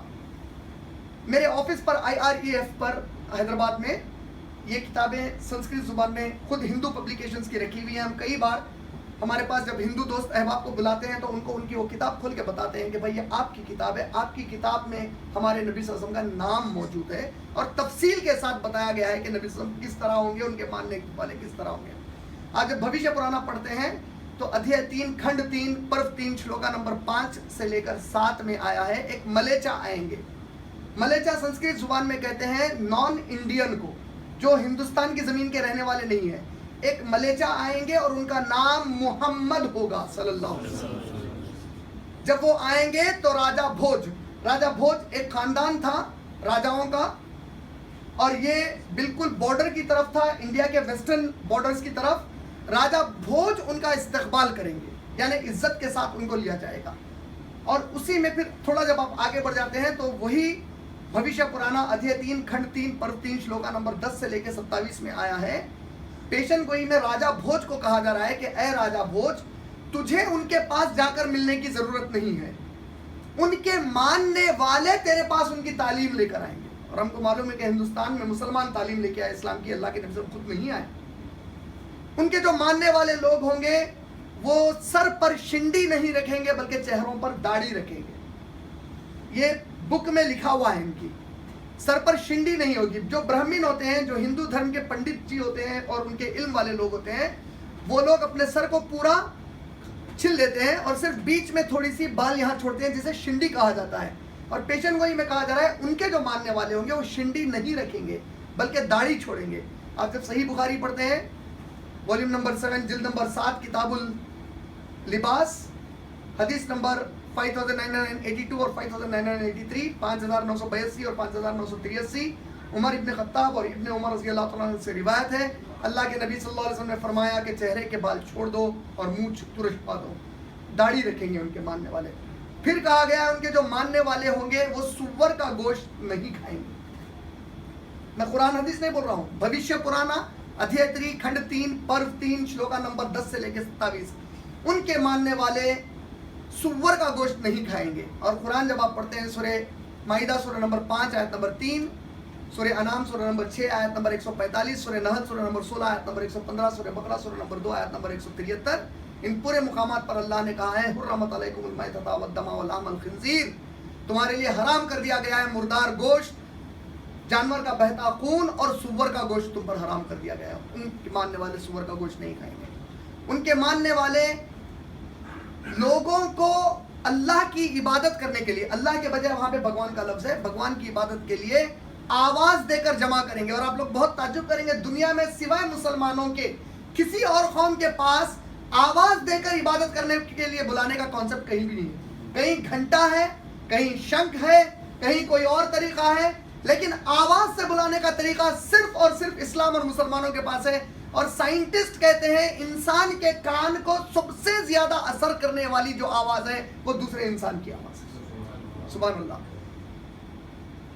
میرے آفس پر IREF پر حیدرآباد میں یہ کتابیں سنسکرت زبان میں خود ہندو پبلیکیشنز کی رکھی ہوئی ہیں. ہم کئی بار ہمارے پاس جب ہندو دوست احباب کو بلاتے ہیں تو ان کو ان کی وہ کتاب کھول کے بتاتے ہیں کہ بھائی یہ آپ کی کتاب ہے, آپ کی کتاب میں ہمارے نبی صلی اللہ علیہ وسلم کا نام موجود ہے اور تفصیل کے ساتھ بتایا گیا ہے کہ نبی صلی اللہ علیہ وسلم کس طرح ہوں گے, ان کے ماننے والے کس طرح ہوں گے. آج جب بھوشیہ پرانا پڑھتے ہیں تو ادھیائے 3 کھنڈ 3 پرو 3 شلوکا نمبر 5 سے لے کر 7 میں آیا ہے ایک ملیچا آئیں گے. ملیچا سنسکرت زبان میں کہتے ہیں نان انڈین کو, جو ہندوستان کی زمین کے رہنے والے نہیں ہیں. ایک ملیچا آئیں گے اور ان کا نام محمد ہوگا صلی اللہ علیہ وسلم. جب وہ آئیں گے تو راجہ بھوج ایک خاندان تھا راجاؤں کا, اور یہ بالکل بارڈر کی طرف تھا, انڈیا کے ویسٹرن بارڈرز کی طرف. راجہ بھوج ان کا استقبال کریں گے, یعنی عزت کے ساتھ ان کو لیا جائے گا. اور اسی میں پھر تھوڑا جب آپ آگے بڑھ جاتے ہیں تو وہی بھوشیہ پرانا ادھیائے 3 کھنڈ 3 پرو 3 شلوکا نمبر 10 سے لے کے 27 میں آیا ہے. پیشن گوئی میں راجہ بھوج کو کہا جا رہا ہے کہ اے راجہ بھوج, تجھے ان کے پاس جا کر ملنے کی ضرورت نہیں ہے, ان کے ماننے والے تیرے پاس ان کی تعلیم لے کر آئیں گے. اور ہم کو معلوم ہے کہ ہندوستان میں مسلمان تعلیم لے کے آئے اسلام کی, اللہ کے نبی صلی اللہ علیہ وسلم خود نہیں آئے. ان کے جو ماننے والے لوگ ہوں گے وہ سر پر شنڈی نہیں رکھیں گے بلکہ چہروں پر داڑھی رکھیں گے. یہ بک میں لکھا ہوا ہے ان کی, سر پر شنڈی نہیں ہوگی. جو برہمن ہوتے ہیں, جو ہندو دھرم کے پنڈت جی ہوتے ہیں اور ان کے علم والے لوگ ہوتے ہیں, وہ لوگ اپنے سر کو پورا چھل دیتے ہیں اور صرف بیچ میں تھوڑی سی بال یہاں چھوڑتے ہیں جسے شنڈی کہا جاتا ہے. اور پیشن گوئی میں کہا جا رہا ہے ان کے جو ماننے والے ہوں گے وہ شنڈی نہیں رکھیں گے بلکہ داڑھی چھوڑیں گے. آپ جب صحیح بخاری پڑھتے ہیں والیوم نمبر 7 جلد نمبر 7 کتاب اللباس حدیث نمبر 5982 اور 5983, 5982 اور 5983, عمر ابن خطاب اور ابن عمر رضی اللہ تعالیٰ عنہ سے روایت ہے. اللہ کے نبی صلی اللہ علیہ وسلم نے فرمایا کہ چہرے کے بال چھوڑ دو اور منہ ترشپا دو, داڑھی رکھیں گے ان کے ماننے والے. پھر کہا گیا ان کے جو ماننے والے ہوں گے وہ سور کا گوشت نہیں کھائیں گے. میں قرآن حدیث نہیں بول رہا ہوں. بھوشیہ پرانا ادھیائے 3 کھنڈ 3 پرو 3 شلوکا نمبر 10 سے لے کے 27, ان کے ماننے والے سور کا گوشت نہیں کھائیں گے. اور قرآن جب آپ پڑھتے ہیں سورہ مائدہ سورہ نمبر 5 آیت نمبر 3, سورہ انعام سورہ نمبر 6 آیت نمبر 145, سورہ نحل سورہ نمبر 16 آیت نمبر 115, سورہ بقرہ سورہ نمبر 2 آیت نمبر 173, ان پورے مقامات پر اللہ نے کہا ہے حرمت علیکم المیتۃ والدم ولحم الخنزیر, تمہارے لیے حرام کر دیا گیا ہے مردار گوشت, جانور کا بہتا خون اور سور کا گوشت تم پر حرام کر دیا گیا ہے. ان کے ماننے والے سور کا گوشت نہیں کھائیں گے. ان کے ماننے والے لوگوں کو اللہ کی عبادت کرنے کے لیے, اللہ کے بجائے وہاں پہ بھگوان کا لفظ ہے, بھگوان کی عبادت کے لیے آواز دے کر جمع کریں گے. اور آپ لوگ بہت تعجب کریں گے, دنیا میں سوائے مسلمانوں کے کسی اور قوم کے پاس آواز دے کر عبادت کرنے کے لیے بلانے کا کانسیپٹ کہیں بھی نہیں ہے. کہیں گھنٹا ہے, کہیں شنکھ ہے, کہیں کوئی اور طریقہ ہے, لیکن آواز سے بلانے کا طریقہ صرف اور صرف اسلام اور مسلمانوں کے پاس ہے. اور سائنٹسٹ کہتے ہیں انسان کے کان کو سب سے زیادہ اثر کرنے والی جو آواز ہے وہ دوسرے انسان کی آواز ہے. سبحان اللہ.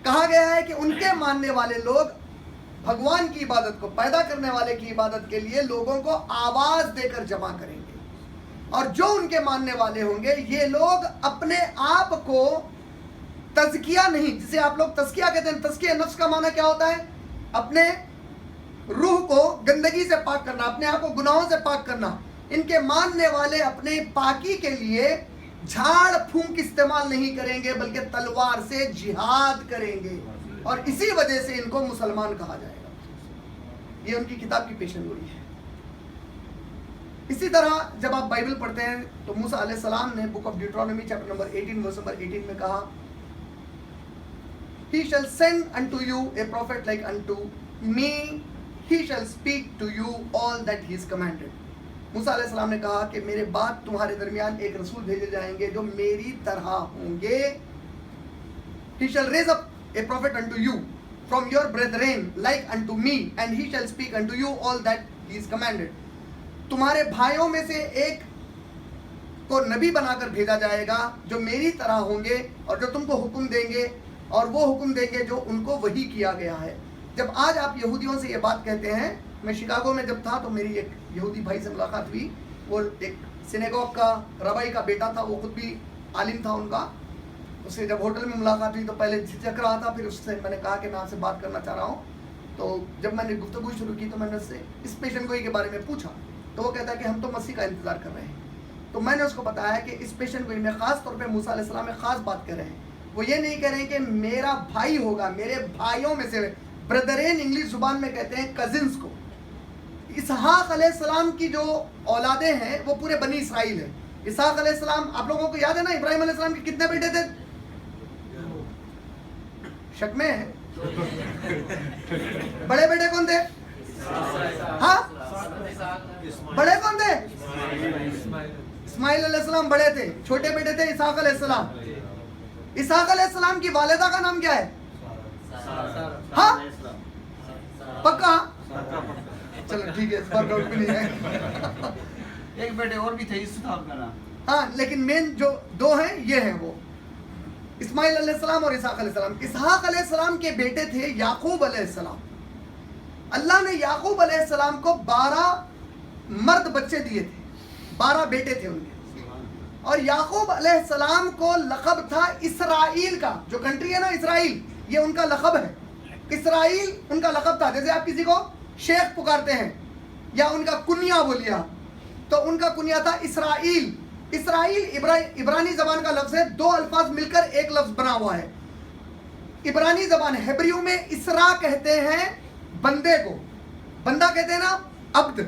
کہا گیا ہے کہ ان کے ماننے والے لوگ بھگوان کی عبادت کو, پیدا کرنے والے کی عبادت کے لیے لوگوں کو آواز دے کر جمع کریں گے. اور جو ان کے ماننے والے ہوں گے یہ لوگ اپنے آپ کو تزکیہ نہیں, جسے آپ لوگ تزکیہ کہتے ہیں, تزکیہ نفس کا معنی کیا ہوتا ہے؟ اپنے روح کو گندگی سے پاک کرنا, اپنے آپ کو گناہوں سے پاک کرنا. ان کے ماننے والے اپنے پاکی کے لیے جھاڑ پھونک استعمال نہیں کریں گے بلکہ تلوار سے جہاد کریں گے، اور اسی وجہ سے ان کو مسلمان کہا جائے گا. یہ ان کی کتاب کی پیشن گوئی ہے. اسی طرح جب آپ بائبل پڑھتے ہیں تو موسیٰ علیہ السلام نے book of Deuteronomy chapter number 18 verse number 18 میں کہا He shall send unto you a prophet like unto me, he shall speak to you all that he is commanded. موسیٰ علیہ السلام نے کہا کہ میرے بعد تمہارے درمیان ایک رسول بھیجے جائیں گے جو میری طرح ہوں گے. He shall raise up a prophet unto you from your brethren like unto me, and he shall speak unto you all that he is commanded. تمہارے بھائیوں میں سے ایک کو نبی بنا کر بھیجا جائے گا جو میری طرح ہوں گے اور جو تم کو حکم دیں گے، اور وہ حکم دیں گے جو ان کو وحی کیا گیا ہے. جب آج آپ یہودیوں سے یہ بات کہتے ہیں، میں شکاگو میں جب تھا تو میری ایک یہودی بھائی سے ملاقات ہوئی. وہ ایک سینیگوگ کا ربائی کا بیٹا تھا، وہ خود بھی عالم تھا ان کا. اس سے جب ہوٹل میں ملاقات ہوئی تو پہلے جھجک رہا تھا، پھر اس سے میں نے کہا کہ میں آپ سے بات کرنا چاہ رہا ہوں. تو جب میں نے گفتگو شروع کی تو میں نے اس سے اس پیشن گوئی کے بارے میں پوچھا تو وہ کہتا ہے کہ ہم تو مسیح کا انتظار کر رہے ہیں. تو میں نے اس کو بتایا کہ اس پیشن گوئی میں خاص طور پہ موسیٰ علیہ السلام میں خاص بات کر رہے ہیں. وہ یہ نہیں کہہ رہے ہیں کہ میرا بھائی ہوگا، میرے بھائیوں میں سے، بردرین انگلش زبان میں کہتے ہیں کزنز کو. اسحاق علیہ السلام کی جو اولادیں ہیں وہ پورے بنی اسرائیل ہیں. اسحاق علیہ السلام آپ لوگوں کو یاد ہے نا، ابراہیم علیہ السلام کے کتنے بیٹے تھے؟ شک میں ہے. بڑے بیٹے کون تھے؟ ہاں بڑے کون تھے؟ اسماعیل علیہ السلام بڑے تھے. چھوٹے بیٹے تھے اسحاق علیہ السلام. اسحاق علیہ السلام کی والدہ کا نام کیا ہے؟ ہاں پکا؟ چلو ٹھیک ہے، اس پر ڈاؤٹ بھی نہیں ہے. ایک بیٹے اور بھی تھے، اس صاحب کا نام. ہاں لیکن مین جو دو ہیں یہ ہیں، وہ اسماعیل علیہ السلام اور اسحاق علیہ السلام. اسحاق علیہ السلام کے بیٹے تھے یعقوب علیہ السلام. اللہ نے یعقوب علیہ السلام کو 12 مرد بچے دیے تھے، 12 بیٹے تھے ان کے. اور یعقوب علیہ السلام کو لقب تھا اسرائیل کا. جو کنٹری ہے نا اسرائیل، یہ ان کا لقب ہے. اسرائیل ان کا لقب تھا. جیسے آپ کسی کو شیخ پکارتے ہیں یا ان کا کنیا بولیا تو ان کا کنیا تھا اسرائیل. اسرائیل عبرانی زبان کا لفظ ہے، 2 الفاظ مل کر ایک لفظ بنا ہوا ہے. عبرانی زبان ہیبریو میں اسرا کہتے ہیں بندے کو، بندہ کہتے ہیں نا عبد.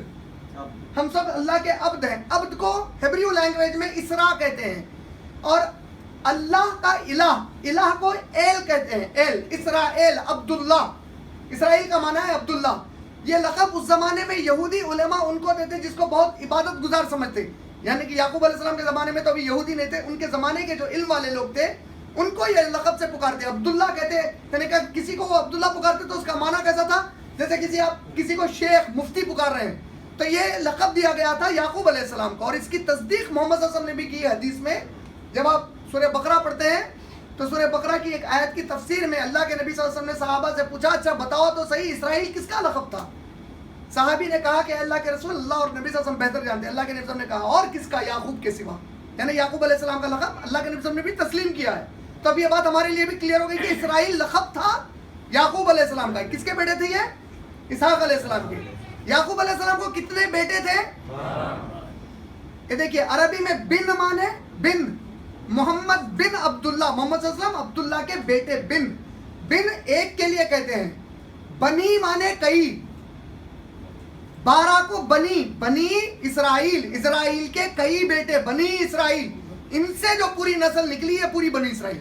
ہم سب اللہ کے عبد ہیں. عبد کو ہیبریو لینگویج میں اسرا کہتے ہیں. اور اللہ کا الہ کو ایل کہتے ہیں. ایل، اسرائیل، عبداللہ. اسرائیل کا معنی ہے عبداللہ. یہ لقب اس زمانے میں یہودی علماء ان کو دیتے جس کو بہت عبادت گزار سمجھتے. یعنی کہ یعقوب علیہ السلام کے زمانے میں تو ابھی یہودی نہیں تھے، ان کے زمانے کے جو علم والے لوگ تھے ان کو یہ لقب سے پکارتے. عبداللہ کہتے، یعنی کہ کسی کو وہ عبداللہ پکارتے تو اس کا معنی کیسا تھا؟ جیسے آپ کسی کو شیخ، مفتی پکار رہے ہیں. تو یہ لقب دیا گیا تھا یعقوب علیہ السلام کو. اور اس کی تصدیق محمد صلی اللہ علیہ وسلم نے بھی کی ہے حدیث میں. جب آپ سورہ بقرہ پڑھتے ہیں تو سورہ بقرہ کی ایک آیت کی تفسیر میں اللہ کے نبی صلی اللہ علیہ وسلم نے صحابہ سے پوچھا، اچھا بتاؤ تو صحیح اسرائیل کس کا لقب تھا؟ صحابی نے کہا کہ اللہ کے رسول اللہ اور نبی صلی اللہ علیہ وسلم بہتر جانتے ہیں. اللہ کے نبی صلی اللہ علیہ وسلم نے کہا اور کس کا؟ یعقوب کے سوا. یعنی یعقوب علیہ السلام کا لقب اللہ کے نبی صلی اللہ علیہ وسلم نے بھی تسلیم کیا ہے. تو اب یہ بات ہمارے لیے بھی کلیئر ہو گئی کہ اسرائیل لقب تھا یعقوب علیہ السلام کا. کس کے بیٹے تھے یہ؟ اسحاق علیہ السلام کے. یعقوب علیہ السلام کو کتنے بیٹے تھے؟ یہ دیکھیے عربی میں بن مانے بن. محمد بن عبداللہ، محمد صلی اللہ علیہ وسلم عبداللہ کے بیٹے. بن ایک کے لیے کہتے ہیں. بنی مانے کئی. 12 کو بنی اسرائیل کے کئی بیٹے، بنی اسرائیل. ان سے جو پوری نسل نکلی ہے پوری بنی اسرائیل،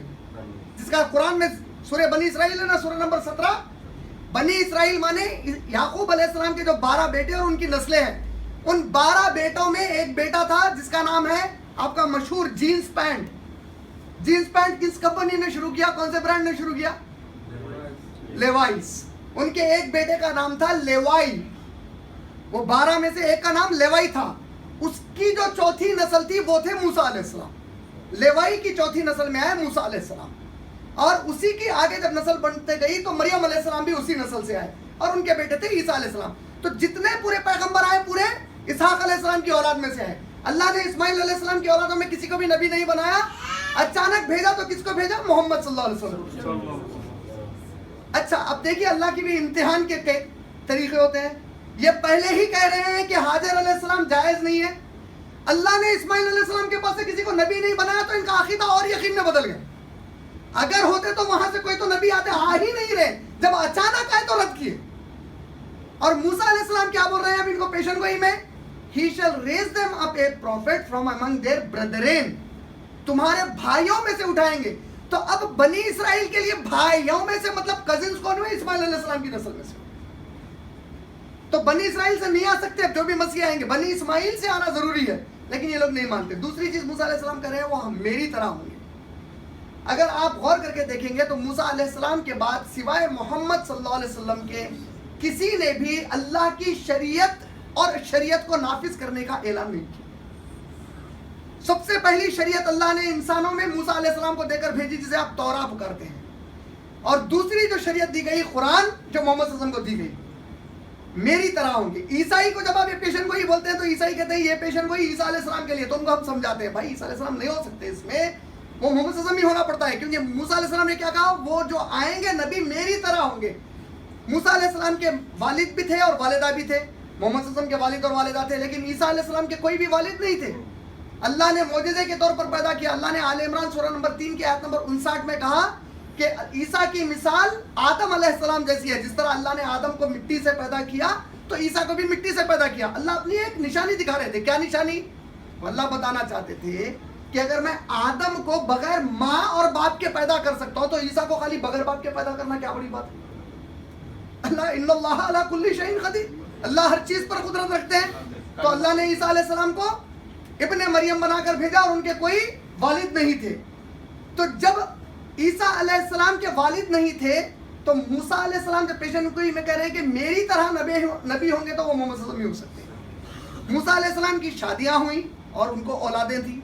جس کا قرآن میں سورہ بنی اسرائیل ہے نا، سورہ نمبر 17. بنی اسرائیل مانے یعقوب علیہ السلام کے جو 12 بیٹے اور ان کی نسلیں ہیں. ان 12 بیٹوں میں ایک بیٹا تھا جس کا نام ہے آپ کا مشہور جینس پینٹ. جینس پینٹ کس کمپنی نے شروع کیا؟ کون سے برانڈ نے شروع کیا؟ لیوائز. ان کے ایک بیٹے کا نام تھا لیوائی. وہ 12 میں سے ایک کا نام لیوائی تھا. اس کی جو چوتھی نسل تھی وہ تھے موسیٰ علیہ السلام. لیوائی کی چوتھی نسل میں آئے موسیٰ علیہ السلام. اور اسی کی آگے جب نسل بنتے گئی تو مریم علیہ السلام بھی اسی نسل سے آئے اور ان کے بیٹے تھے عیسیٰ علیہ السلام. تو جتنے پورے پیغمبر آئے پورے اسحاق علیہ السلام کی اولاد میں سے آئے. اللہ نے اسماعیل علیہ السلام کی اولادوں میں کسی کو بھی نبی نہیں بنایا. اچانک بھیجا تو کس کو بھیجا؟ محمد صلی اللہ علیہ وسلم. اچھا اب دیکھیے اللہ کی بھی امتحان کے طریقے ہوتے ہیں. یہ پہلے ہی کہہ رہے ہیں کہ حاجر علیہ السلام جائز نہیں ہے. اللہ نے اسماعیل علیہ السلام کے پاس سے کسی کو نبی نہیں بنایا تو ان کا عقیدہ اور یقین میں بدل گیا. اگر ہوتے تو وہاں سے کوئی تو نبی آتے, آ ہی نہیں رہے, جب اچانک آئے تو رد کیے. اور موسیٰ علیہ السلام کیا بول رہے ہیں اب ان کو پیشن گوئی میں, He shall raise them up a prophet from among their brethren. تمہارے بھائیوں میں سے اٹھائیں گے. تو اب بنی اسرائیل کے لیے بھائیوں میں سے مطلب کزنز کون ہوئے؟ اسماعیل علیہ السلام کی نسل میں سے. تو بنی اسرائیل سے نہیں آ سکتے, اب جو بھی مسیح آئیں گے بنی اسماعیل سے آنا ضروری ہے, لیکن یہ لوگ نہیں مانتے. دوسری چیز موسیٰ علیہ السلام کہہ رہے ہیں وہ میری طرح ہوں گے. اگر آپ غور کر کے دیکھیں گے تو موسیٰ علیہ السلام کے بعد سوائے محمد صلی اللہ علیہ وسلم کے کسی نے بھی اللہ کی شریعت اور شریعت کو نافذ کرنے کا اعلان نہیں کیا. سب سے پہلی شریعت اللہ نے انسانوں میں موسیٰ علیہ السلام کو دے کر بھیجی, جسے آپ توراہ پکارتے ہیں. اور دوسری جو شریعت دی گئی قرآن, جو محمد صلی اللہ علیہ وسلم کو دی گئی, میری طرح ہوں گے. عیسائی کو جب آپ یہ پیشن گوئی بولتے ہیں تو عیسائی کہتے ہیں یہ پیشن گوئی عیسیٰ علیہ السلام کے لیے. تو ان کو ہم سمجھاتے ہیں بھائی عیسیٰ علیہ السلام نہیں ہو سکتے, اس میں وہ محمد صلی اللہ علیہ وسلم ہی ہونا پڑتا ہے, کیونکہ موسیٰ علیہ السلام نے کیا کہا, وہ جو آئیں گے نبی میری طرح ہوں گے. موسیٰ علیہ السلام کے والد بھی تھے اور والدہ بھی تھے, محمد صلی اللہ علیہ وسلم کے والد اور والدہ تھے, لیکن عیسیٰ علیہ السلام کے کوئی بھی والد نہیں تھے. اللہ نے معجزے کے طور پر پیدا کیا. اللہ نے آل عمران سورہ نمبر 3 کی آیت نمبر 59 میں کہا کہ عیسیٰ کی مثال آدم علیہ السلام جیسی ہے. جس طرح اللہ نے آدم کو مٹی سے پیدا کیا تو عیسیٰ کو بھی مٹی سے پیدا کیا. اللہ اپنی ایک نشانی دکھا رہے تھے. کیا نشانی؟ اللہ بتانا چاہتے تھے کہ اگر میں آدم کو بغیر ماں اور باپ کے پیدا کر سکتا ہوں تو عیسیٰ کو خالی بغیر باپ کے پیدا کرنا کیا بڑی بات ہے. اللہ ان اللہ علی کل شیء قدیر, اللہ ہر چیز پر قدرت رکھتے ہیں. تو اللہ نے عیسیٰ علیہ السلام کو ابن مریم بنا کر بھیجا اور ان کے کوئی والد نہیں تھے. تو جب عیسیٰ علیہ السلام کے والد نہیں تھے تو موسیٰ علیہ السلام جب پیشن گوئی میں کہہ رہے ہیں کہ میری طرح نبی ہوں گے تو وہ محمد صلی اللہ علیہ وسلم ہی ہو سکتے ہیں. موسیٰ علیہ السلام کی شادیاں ہوئیں اور ان کو اولادیں تھیں.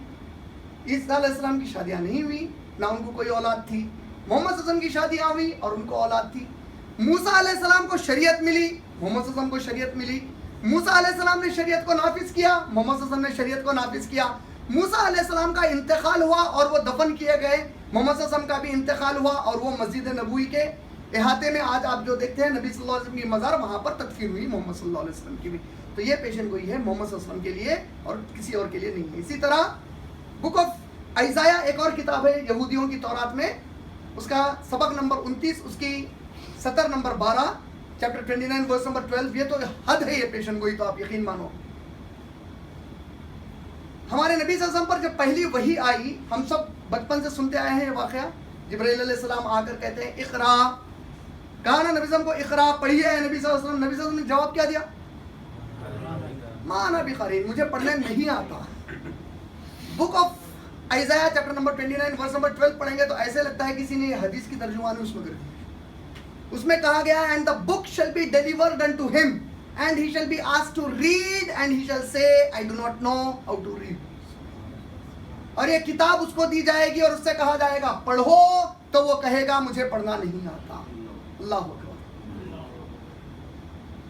عیسیٰ علیہ السلام کی شادیاں نہیں ہوئی, نہ ان کو کوئی اولاد تھی. محمد صلی اللہ علیہ وسلم کی شادیاں ہوئی اور ان کو اولاد تھی. موسیٰ علیہ السلام کو شریعت ملی, محمد صلی اللہ علیہ وسلم کو شریعت ملی. موسیٰ علیہ السلام نے شریعت کو نافذ کیا, محمد صلی اللہ علیہ وسلم نے شریعت کو نافذ کیا. موسیٰ علیہ السلام کا انتقال ہوا اور وہ دفن کیے گئے. محمد صلی اللہ علیہ وسلم کا بھی انتقال ہوا اور وہ مسجد نبوی کے احاطے میں آج آپ جو دیکھتے ہیں نبی صلی اللہ علیہ وسلم کی مزار, وہاں پر تدفین ہوئی محمد صلی اللہ علیہ وسلم کی بھی. تو یہ پیشن گوئی ہے محمد صلی اللہ علیہ وسلم کے لیے اور کسی اور کے لیے نہیں ہے. اسی طرح بک آف ایزایا ایک اور کتاب ہے یہودیوں کی تورات میں, اس کا سبق نمبر 29, اس کی سطر نمبر 12, چیپٹر 29 ورس نمبر 12. یہ تو حد ہے یہ پیشن گوئی, تو آپ یقین مانو. ہمارے نبی صلی اللہ علیہ وسلم پر جب پہلی وحی آئی, ہم سب بچپن سے سنتے آئے ہیں یہ واقعہ. جبرائیل علیہ السلام آ کر کہتے ہیں اقرا, کہا نا نبی صلی اللہ علیہ وسلم کو اقرا پڑھیے. نبی صلی اللہ علیہ وسلم نے جواب کیا دیا, ما انا بقاری, مجھے پڑھنے نہیں آتا. Book of Isaiah chapter number 29 verse number 12 پڑھیں گے تو ایسے لگتا ہے کسی نے حدیث کی ترجمانی اس میں کر دی. اس میں کہا گیا and the book shall be delivered unto him and he shall be asked to read and he shall say I do not know how to read. اور یہ کتاب اس کو دی جائے گی اور اس سے کہا جائے گا پڑھو, تو وہ کہے گا مجھے پڑھنا نہیں آتا. اللہ اکبر.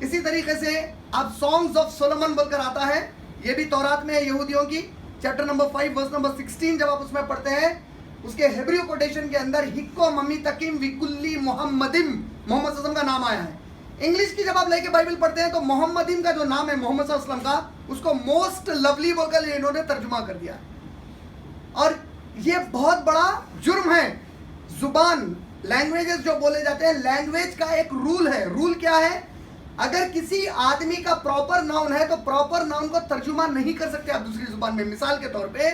اسی طریقے سے اب سانگز آف سولومن بول کر آتا ہے, یہ بھی تورات میں ہے یہودیوں کی, چیپٹر نمبر 5 ورس نمبر 16. جب آپ اس میں پڑھتے ہیں اس کے ہیبریو کوٹیشن کے اندر ہکو ممی تکیم وکلی محمدم, محمد صلی اللہ علیہ وسلم کا نام آیا ہے. انگلش کی جب آپ لے کے بائبل پڑھتے ہیں تو محمدم کا جو نام ہے محمد صلی اللہ علیہ وسلم کا, اس کو موسٹ لولی بول کر انہوں نے ترجمہ کر دیا. اور یہ بہت بڑا جرم ہے. زبان, لینگویجز جو بولے جاتے ہیں, لینگویج کا ایک رول ہے. رول کیا ہے, اگر کسی آدمی کا پراپر ناؤن ہے تو پراپر ناؤن کو ترجمہ نہیں کر سکتے آپ دوسری زبان میں. مثال کے طور پہ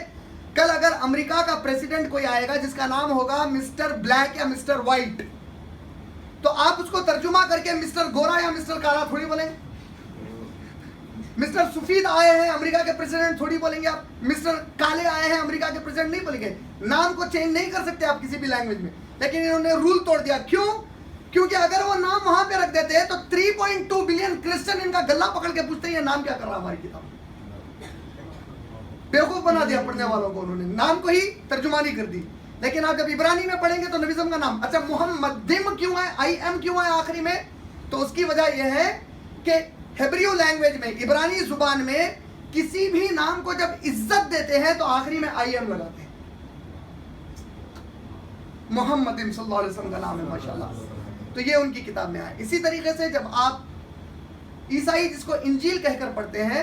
کل اگر امریکہ کا پریزیڈنٹ کوئی آئے گا جس کا نام ہوگا مسٹر بلیک یا مسٹر وائٹ, تو آپ اس کو ترجمہ کر کے مسٹر گورا یا مسٹر کالا تھوڑی بولیں گے. مسٹر سفید آئے ہیں امریکہ کے پریزیڈنٹ تھوڑی بولیں گے آپ. مسٹر کالے آئے ہیں امریکہ کے پریزیڈنٹ نہیں بولیں گے. نام کو چینج نہیں کر سکتے آپ کسی بھی لینگویج میں, لیکن انہوں نے رول توڑ دیا. کیوں؟ کیونکہ اگر وہ نام وہاں پہ رکھ دیتے تو 3.2 بلین کرسچن ان کا گلا پکڑ کے پوچھتے ہیں یہ نام کیا کر رہا ہماری کتاب. بیوقوف بنا دیا پڑھنے والوں کو, انہوں نے نام کو ہی ترجمانی کر دی. لیکن آپ جب عبرانی میں پڑھیں گے تو نبی کا نام, اچھا محمدم کیوں ہے, آئی ایم کیوں ہے آخری میں, تو اس کی وجہ یہ ہے کہ ہیبریو لینگویج میں, عبرانی زبان میں کسی بھی نام کو جب عزت دیتے ہیں تو آخری میں آئی ایم لگاتے ہیں. محمدم صلی اللہ علیہ وسلم کا نام ہے ماشاءاللہ. تو یہ ان کی کتاب میں آیا. اسی طریقے سے جب آپ عیسائی جس کو انجیل کہہ کر پڑھتے ہیں,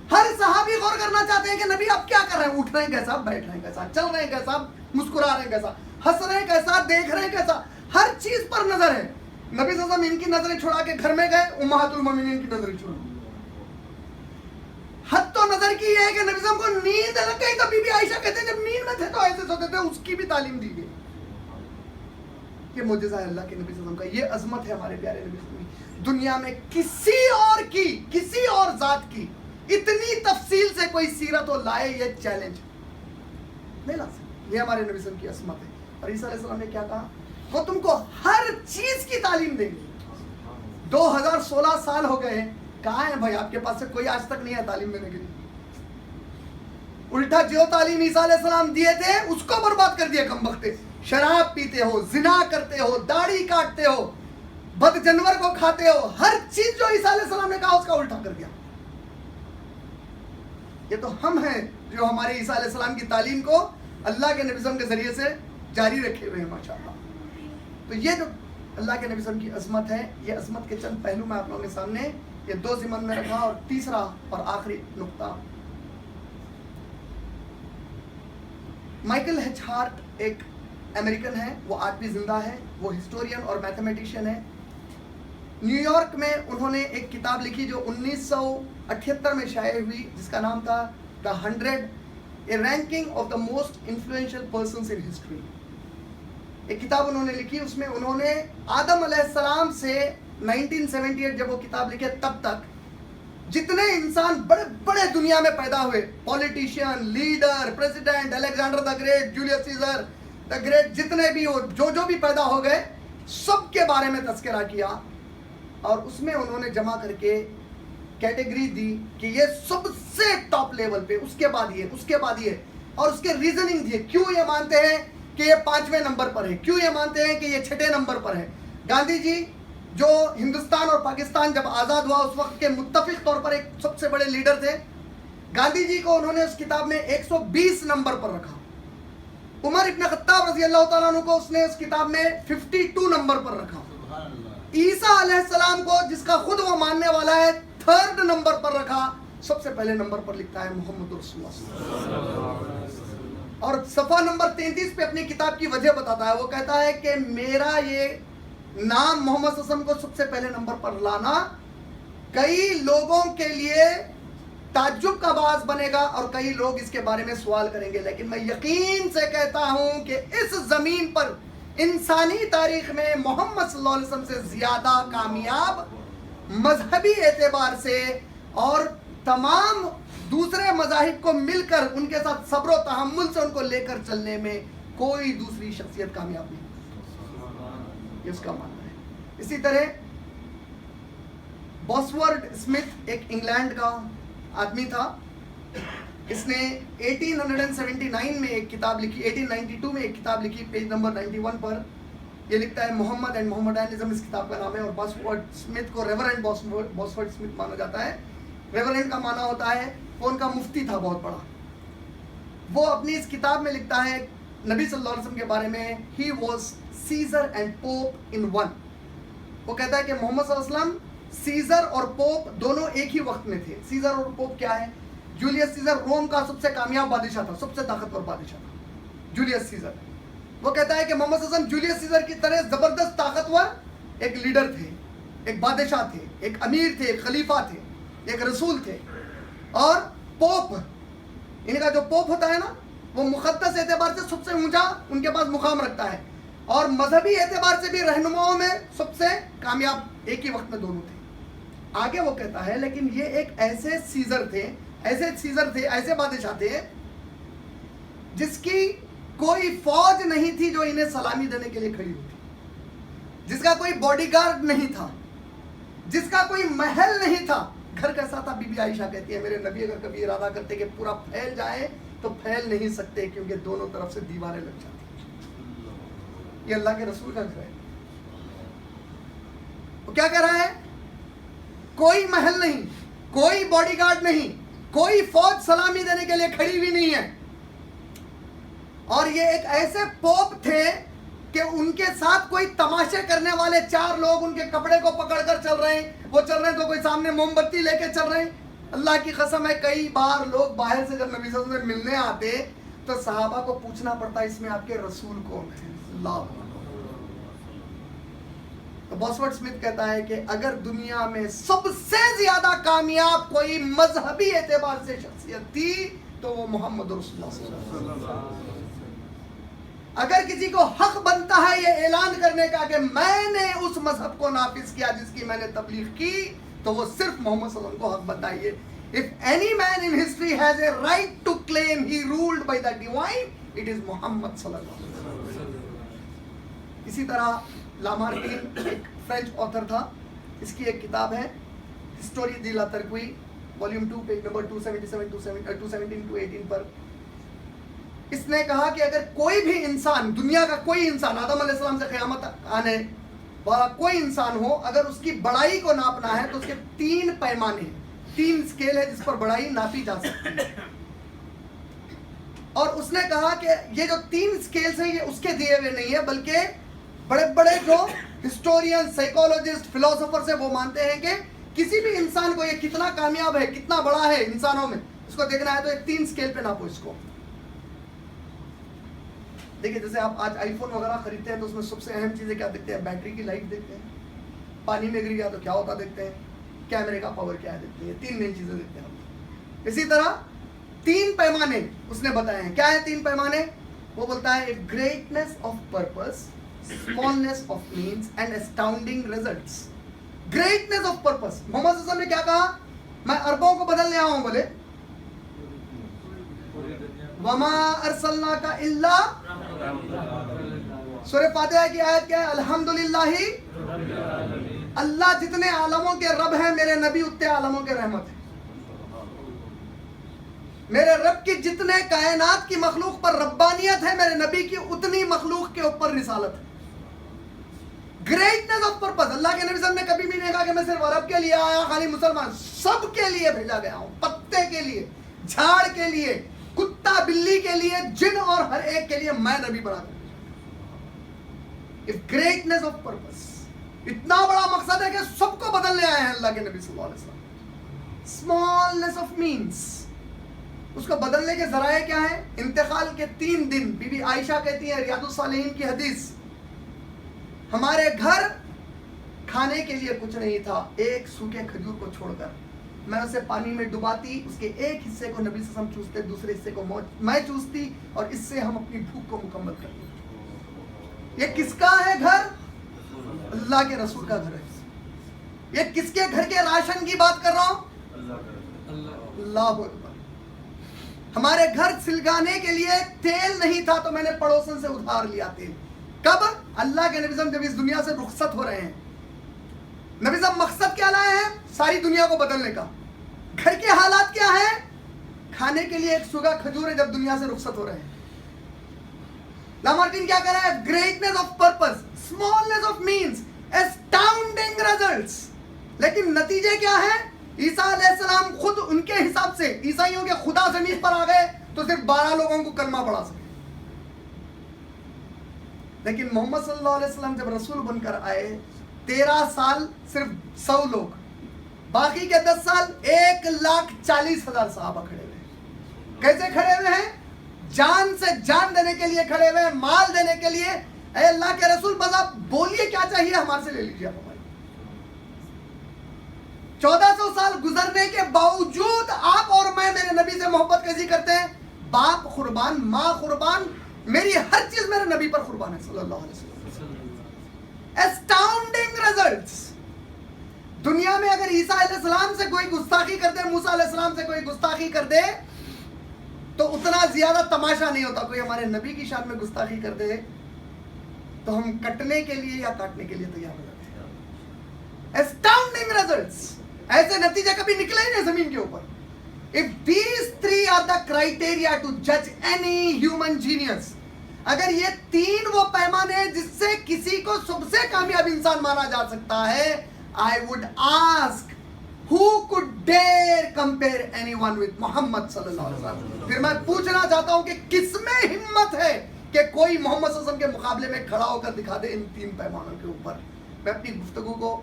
ہر صحابی غور کرنا چاہتے ہیں کہ نبی اب کیا کر رہے ہیں, اٹھ رہے ہیں کیسا, بیٹھ رہے ہیں کیسا, چل رہے ہیں کیسا, مسکرا رہے ہیں کیسا, ہنس رہے ہیں کیسا, دیکھ رہے ہیں کیسا, ہر چیز پر نظر ہے. نبی صلی اللہ علیہ وسلم ان کی نظریں چھڑا کے گھر میں گئے, امہات المومنین کی نظریں چھڑا. حد تو نظر کی یہ ہے کہ نبی صلی اللہ علیہ وسلم کو نیند لگ گئی تو بی بی عائشہ کہتے ہیں جب نیند میں تھے تو ایسے سوتے تھے, اس کی بھی تعلیم دی گئی. یہ معجزہ ہے اللہ کے نبی صلی اللہ علیہ وسلم کا, یہ عظمت ہے ہمارے پیارے نبی صلی اللہ علیہ وسلم. دنیا میں کسی اور ذات کی اتنی تفصیل سے کوئی سیرت و لائے, یہ چیلنج نہیں لا سکتے. یہ ہمارے نبی صلی اللہ علیہ وسلم کی عظمت ہے. اور عیسیٰ علیہ السلام نے کیا کہا, وہ تم کو ہر چیز کی تعلیم دیں گے. 2016 سال ہو گئے ہیں, کہاں ہے بھائی آپ کے پاس سے کوئی آج تک نہیں ہے تعلیم دینے کے لیے. الٹا جو تعلیم عیسیٰ علیہ السلام دیے تھے اس کو برباد کر دیا کم بختے. شراب پیتے ہو, زنا کرتے ہو, داڑھی کاٹتے ہو, بد جانور کو کھاتے ہو, ہر چیز جو عیسیٰ علیہ السلام نے کہا اس کا الٹا کر دیا. یہ تو ہم ہیں جو ہمارے عیسیٰ علیہ السلام کی تعلیم کو اللہ کے نبی صلی اللہ علیہ وسلم کے ذریعے سے جاری رکھے ہوئے ہیں ماشاءاللہ. تو یہ جو اللہ کے نبی صلی اللہ علیہ وسلم کی عظمت ہے, یہ عظمت کے چند پہلو میں آپ لوگوں کے سامنے یہ دو ضمن میں رکھا. اور تیسرا اور آخری نقطہ, مائیکل ایچ ہارٹ ایک امریکن ہے, وہ آج بھی زندہ ہے, وہ ہسٹورین اور میتھمیٹیشین ہے. نیو یارک میں انہوں نے ایک کتاب لکھی جو 1978 میں شائع ہوئی, جس کا نام تھا the 100 a ranking of the most influential persons in history. ایک کتاب انہوں نے لکھی, اس میں انہوں نے آدم علیہ السلام سے 1978 جب وہ کتاب لکھے تب تک جتنے انسان بڑے بڑے دنیا میں پیدا ہوئے, politician, leader, president, Alexander the great, Julius Caesar the great, جتنے بھی ہو, جو بھی پیدا ہو گئے, سب کے بارے میں تذکرہ کیا. اور اس میں انہوں نے جمع کر کے کیٹیگری دی کہ یہ سب سے ٹاپ لیول پہ, اس کے بعد یہ, اس کے بعد یہ, اور اس کے ریزننگ دیے کیوں یہ مانتے ہیں کہ یہ 5ویں نمبر پر ہے, کیوں یہ مانتے ہیں کہ یہ 6 نمبر پر ہے. گاندھی جی جو ہندوستان اور پاکستان جب آزاد ہوا اس وقت کے متفق طور پر ایک سب سے بڑے لیڈر تھے, گاندھی جی کو انہوں نے اس کتاب میں 120 نمبر پر رکھا. عمر ابن خطاب رضی اللہ تعالیٰ عنہ کو اس نے اس کتاب میں 52 نمبر پر رکھا. عیسیٰ علیہ السلام کو, جس کا خود وہ ماننے والا ہے, 3rd نمبر پر رکھا. سب سے پہلے نمبر پر لکھتا ہے محمد رسول اللہ. اور صفحہ نمبر 33 پہ اپنی کتاب کی وجہ بتاتا ہے. وہ کہتا ہے کہ میرا یہ نام محمد صلی اللہ علیہ وسلم کو سب سے پہلے نمبر پر لانا کئی لوگوں کے لیے تعجب کا باعث بنے گا, اور کئی لوگ اس کے بارے میں سوال کریں گے, لیکن میں یقین سے کہتا ہوں کہ اس زمین پر انسانی تاریخ میں محمد صلی اللہ علیہ وسلم سے زیادہ کامیاب مذہبی اعتبار سے اور تمام دوسرے مذاہب کو مل کر ان کے ساتھ صبر و تحمل سے ان کو لے کر چلنے میں کوئی دوسری شخصیت کامیاب نہیں. یہ اس کا ماننا ہے. اسی طرح باسورڈ اسمتھ ایک انگلینڈ کا آدمی تھا, اس نے 1879 میں ایک کتاب لکھی, 1892 میں ایک کتاب لکھی, پیج نمبر 91 پر یہ لکھتا ہے محمد اینڈ محمدانزم اس کتاب کا نام ہے. اور باسورڈ اسمتھ کو ریورنڈ باسورڈ اسمتھ مانا جاتا ہے. ریورنڈ کا مانا ہوتا ہے وہ ان کا مفتی تھا بہت بڑا. وہ اپنی اس کتاب میں لکھتا ہے نبی صلی اللہ علیہ وسلم کے بارے میں, he was Caesar and pope in one. وہ کہتا ہے کہ محمد صلی اللہ علیہ وسلم سیزر اور پوپ دونوں ایک ہی وقت میں تھے. سیزر اور پوپ کیا ہے؟ جولیس سیزر روم کا سب سے کامیاب بادشاہ تھا, سب سے طاقتور بادشاہ تھا جولیس سیزر. وہ کہتا ہے کہ محمد صلی اللہ علیہ وسلم جولیس سیزر کی طرح زبردست طاقتور ایک لیڈر تھے, ایک بادشاہ تھے, ایک امیر تھے, ایک خلیفہ تھے, ایک رسول تھے. اور پوپ, ان کا جو پوپ ہوتا ہے نا, وہ مقدس اعتبار سے سب سے اونچا ان کے پاس مقام رکھتا ہے, اور مذہبی اعتبار سے بھی رہنماؤں میں سب سے کامیاب ایک ہی وقت میں دونوں تھے. آگے وہ کہتا ہے لیکن یہ ایک ایسے سیزر تھے, ایسے بادشاہ تھے جس کی کوئی فوج نہیں تھی جو انہیں سلامی دینے کے لیے کھڑی ہوتی, جس کا کوئی باڈی گارڈ نہیں تھا, جس کا کوئی محل نہیں تھا. گھر کیسا تھا؟ بی بی عائشہ کہتی ہے میرے نبی اگر کبھی ارادہ کرتے کہ پورا پھیل جائے تو پھیل نہیں سکتے کیونکہ دونوں طرف سے دیواریں لگ جاتی. یہ اللہ کے رسول کا گھر ہے. وہ کیا کہہ رہا ہے؟ کوئی محل نہیں, کوئی باڈی گارڈ نہیں, کوئی فوج سلامی دینے کے لیے کھڑی ہوئی نہیں ہے. اور یہ ایک ایسے پوپ تھے کہ ان کے ساتھ کوئی تماشے کرنے والے 4 لوگ ان کے کپڑے کو پکڑ کر چل رہے ہیں, وہ چل رہے ہیں تو کوئی سامنے موم بتی لے کے چل رہے ہیں, اللہ کی قسم ہے کئی بار لوگ باہر سے جب نبی صلی اللہ علیہ وسلم سے ملنے آتے تو صحابہ کو پوچھنا پڑتا اس میں آپ کے رسول کون ہیں. اللہ. تو باسورڈ سمتھ کہتا ہے کہ اگر دنیا میں سب سے زیادہ کامیاب کوئی مذہبی اعتبار سے شخصیت تھی تو وہ محمد رسول اللہ صلی اللہ علیہ وسلم. اگر کسی کو حق بنتا ہے یہ اعلان کرنے کا کہ میں نے اس مذہب کو نافذ کیا جس کی میں نے تبلیغ کی تو وہ صرف محمد صلی اللہ علیہ وسلم کو حق بنتا ہے. If any man in history has a right to claim he ruled by the divine, it is Muhammad صلی اللہ علیہ وسلم. اسی طرح لامارٹین ایک فرینچ آتھر تھا, اس کی ایک کتاب ہے ہسٹوری دی لا ترقوی والیوم 2 پیج نمبر 217-218 پر. اس نے کہا کہ اگر کوئی بھی انسان, دنیا کا کوئی انسان, آدم علیہ السلام سے قیامت آنے والا کوئی انسان ہو, اگر اس کی بڑائی کو ناپنا ہے تو اس کے 3 پیمانے ہیں, 3 اسکیل ہے جس پر بڑائی ناپی جا سکتی ہے. اور اس نے کہا کہ یہ جو 3 اسکیلز ہیں یہ اس کے دیے ہوئے نہیں ہے, بلکہ بڑے بڑے جو ہسٹورین, سائیکولوجسٹ, فلاسفرز ہیں وہ مانتے ہیں کہ کسی بھی انسان کو یہ کتنا کامیاب ہے, کتنا بڑا ہے انسانوں میں, اس کو دیکھنا ہے تو ایک 3 اسکیل پہ ناپو اس کو. دیکھیں جیسے آپ آج آئی فون وغیرہ خریدتے ہیں تو اس میں سب سے اہم چیزیں کیا دیکھتے ہیں, بیٹری کی لائف دیکھتے ہیں, پانی میں گر گیا تو کیا ہوتا دیکھتے ہیں, کیمرے کا پاور کیا ہے دیکھتے ہیں. 3 مین چیزیں دیکھتے ہیں ہم. اسی طرح 3 پیمانے اس نے بتائے ہیں. کیا ہے 3 پیمانے؟ وہ بولتا ہے greatness of purpose, smallness of means and astounding results. Greatness of purpose, Muhammad صلی اللہ علیہ وسلم نے کیا کہا, میں اربوں کو بدل لے آیا ہوں. بولے وما ارسلناک الا, سورہ فاتحہ کی آیت کیا ہے, الحمدللہ, اللہ جتنے عالموں کے رب ہیں میرے نبی اتنے عالموں کے رحمت ہیں. میرے رب کی جتنے کائنات کی مخلوق پر ربانیت ہے میرے نبی کی اتنی مخلوق کے اوپر رسالت ہے. گریٹنس آف پرپس, اللہ کے نبی صلی اللہ علیہ وسلم نے کبھی بھی نہیں کہا کہ میں صرف عرب کے لیے آیا, خالی مسلمان, سب کے لیے بھیجا گیا ہوں. پتے کے لیے, جھاڑ کے لیے, کتا بلی کے لیے, جن اور ہر ایک کے لیے میں نبی بنا دوں. گریٹنس آف پرپس, اتنا بڑا مقصد ہے کہ سب کو بدلنے آئے ہیں اللہ کے نبی صلی اللہ علیہ وسلم. اسمالنس آف مینس, اس کو بدلنے کے ذرائع کیا ہیں؟ انتقال کے 3 دن. بی بی عائشہ کہتی ہیں, ریاض الصالحین کی حدیث, ہمارے گھر کھانے کے لیے کچھ نہیں تھا ایک سوکھے کھجور کو چھوڑ کر. میں اسے پانی میں ڈباتی, اس کے ایک حصے کو نبی صلی اللہ علیہ وسلم چوستے, دوسرے حصے کو میں چوستی, اور اس سے ہم اپنی بھوک کو مکمل کرتے. یہ کس کا ہے گھر؟ اللہ کے رسول کا گھر ہے. یہ کس کے گھر کے راشن کی بات کر رہا ہوں؟ اللہ اکبر. ہمارے گھر سلگانے کے لیے تیل نہیں تھا تو میں نے پڑوسن سے ادھار لیا تیل. کب؟ اللہ کے نبی صلی اللہ علیہ وسلم جب اس دنیا سے رخصت ہو رہے ہیں. نبی صاحب مقصد کیا لائے ہیں؟ ساری دنیا کو بدلنے کا. گھر کے حالات کیا ہیں؟ کھانے کے لیے ایک سوکھا کھجور ہے جب دنیا سے رخصت ہو رہے ہیں. لامارٹین کیا کہہ رہا ہے؟ Greatness of purpose, smallness of means, astounding results. لیکن نتیجے کیا ہیں؟ عیسیٰ علیہ السلام خود ان کے حساب سے, عیسائیوں کے خدا زمین پر آ گئے تو صرف 12 لوگوں کو کلمہ پڑھا سکے. لیکن محمد صلی اللہ علیہ وسلم جب رسول بن کر آئے 13 سال صرف 100 لوگ, باقی کے 10 سال 1,40,000 صحابہ کھڑے ہوئے. کیسے کھڑے ہوئے ہیں؟ جان سے جان دینے کے لیے کھڑے ہوئے, مال دینے کے لیے. اے اللہ کے رسول بس آپ بولیے کیا چاہیے ہمارے سے لے لیجیے آپ. ہمارے 1400 سال گزرنے کے باوجود آپ اور میں میرے نبی سے محبت کیسی کرتے ہیں؟ باپ قربان, ماں قربان, میری ہر چیز میرے نبی پر قربان ہے صلی اللہ علیہ وسلم. اسٹاؤنڈنگ ریزلٹس. دنیا میں اگر عیسیٰ علیہ السلام سے کوئی گستاخی کر دے, موسیٰ علیہ السلام سے کوئی گستاخی کر دے, تو اتنا زیادہ تماشا نہیں ہوتا. کوئی ہمارے نبی کی شان میں گستاخی کر دے تو ہم کٹنے کے لیے یا کاٹنے کے لیے تیار ہو جاتے ہیں. اسٹاؤنڈنگ ریزلٹس, ایسے نتیجے کبھی نکلے ہی نہیں زمین کے اوپر. If these 3 are the criteria to judge any human genius, اگر یہ 3 وہ پیمانے ہیں جس سے کسی کو سب سے کامیاب انسان مانا جا سکتا ہے, I would ask who could dare compare anyone with Muhammad صلی اللہ علیہ وسلم. پھر میں پوچھنا چاہتا ہوں کہ کس میں ہمت ہے کہ کوئی محمد صلی اللہ علیہ وسلم کے مقابلے میں کھڑا ہو کر دکھا دے ان 3 پیمانوں کے اوپر. میں اپنی گفتگو کو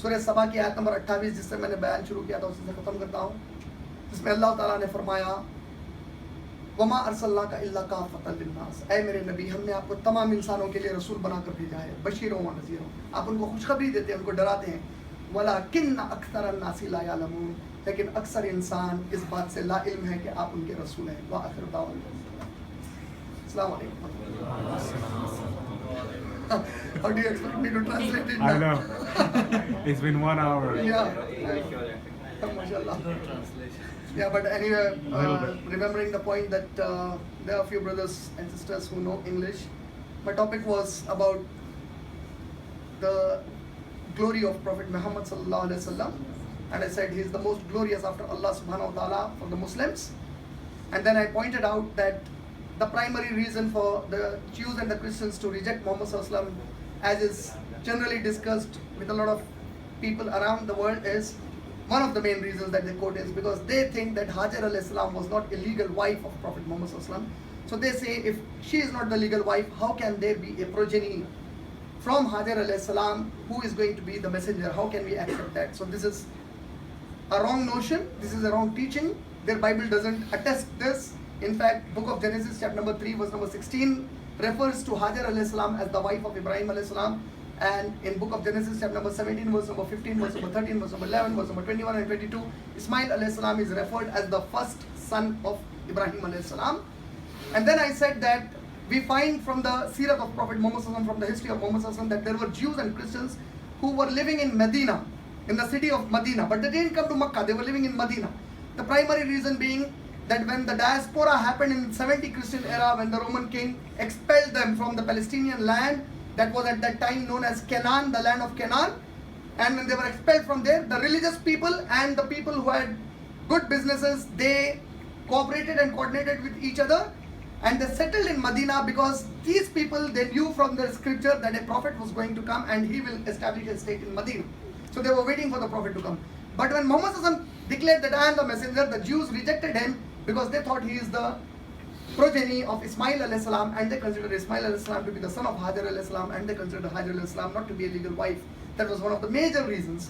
سورہ سبا کی آیت نمبر 28 جس سے میں نے بیان شروع کیا تھا اسی سے ختم کرتا ہوں. جس میں اللہ تعالیٰ نے فرمایا وما ارسلناک الا کافۃ للناس، اے میرے نبی ہم نے آپ کو تمام انسانوں کے لیے رسول بنا کر بھیجا ہے، بشیروں و نذیروں، آپ ان کو خوشخبری دیتے ہیں، ان کو ڈراتے ہیں، ولکن اکثر الناس لا یعلمون، لیکن اکثر انسان اس بات سے لا علم ہے کہ آپ ان کے رسول ہیں. وآخر دعوانا السلام علیکم. How do you expect me to translate it now? I know. It's been 1 hour. Yeah. MashaAllah. Yeah, but anyway, remembering the point that there are a few brothers and sisters who know English, my topic was about the glory of Prophet Muhammad sallallahu alaihi wasallam, and I said he is the most glorious after Allah subhanahu wa ta'ala for the Muslims. And then I pointed out that the primary reason for the Jews and the Christians to reject Muhammad sallallahu alaihi wasallam, as is generally discussed with a lot of people around the world, is one of the main reasons that they quote is because they think that Hajar alayhi salam was not a legal wife of Prophet Muhammad sallallahu alaihi wasallam. So they say if she is not the legal wife, how can there be a progeny from Hajar alayhi salam who is going to be the messenger? How can we accept that? So this is a wrong notion, this is a wrong teaching. Their Bible doesn't attest this. In fact, book of Genesis chapter number 3 verse number 16 refers to Hajar alayhi salam as the wife of Ibrahim alayhi salam. And in book of Genesis chapter number 17 verse number 15 verse number 13 verse number 11 verse number 21 and 22, Ismail alayhi salam is referred as the first son of Ibrahim alayhi salam. And then I said that we find from the seerah of Prophet Muhammad sallallahu alaihi wasallam, from the history of Muhammad sallallahu alaihi wasallam, that there were Jews and Christians who were living in Medina, in the city of Medina, but they didn't come to Makkah, they were living in Medina. The primary reason being that when the diaspora happened in 70 Christian era, when the Roman king expelled them from the Palestinian land that was at that time known as Canaan, the land of Canaan, and when they were expelled from there, the religious people and the people who had good businesses, they cooperated and coordinated with each other, and they settled in Medina because these people, they knew from the scripture that a prophet was going to come and he will establish a state in Medina. So they were waiting for the prophet to come. But when Muhammad sallallahu alaihi wasallam declared that I am the messenger, the Jews rejected him because they thought he is the progeny of Ismail alayhi salam, and they considered Ismail alayhi salam to be the son of Hajar alayhi salam, and they considered Hajar alayhi salam not to be a legal wife. That was one of the major reasons.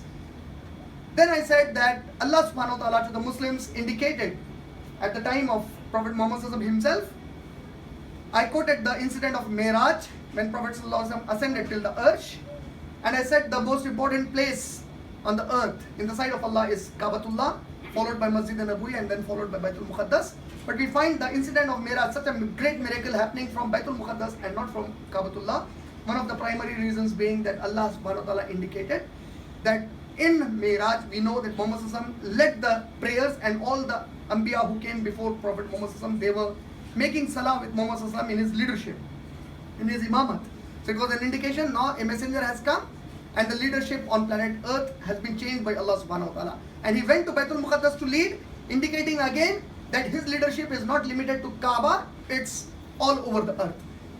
Then I said that Allah subhanahu wa ta'ala to the Muslims indicated at the time of Prophet Muhammad sallallahu alaihi wasallam himself. I quoted the incident of Miraj when Prophet sallallahu alaihi wasallam ascended till the arsh, and I said the most important place on the earth in the sight of Allah is Kaabatullah, followed by Masjid an-Nabawi, and then followed by Baitul Muqaddas. But we find the incident of Miraj, such a great miracle happening from Baitul Muqaddas and not from Kaabatullah. One of the primary reasons being that Allah subhanahu wa ta'ala indicated that in Miraj we know that Muhammad sallallahu alaihi wasallam led the prayers, and all the Anbiya who came before Prophet Muhammad sallallahu alaihi wasallam, they were making salah with Muhammad sallallahu alaihi wasallam in his leadership, in his imamat. So it was an indication now a messenger has come and the leadership on planet earth has been changed by Allah subhanahu wa ta'ala. And he went to Baitul Muqaddas to lead, indicating again that his leadership is not limited to Kaaba, it's all over the earth.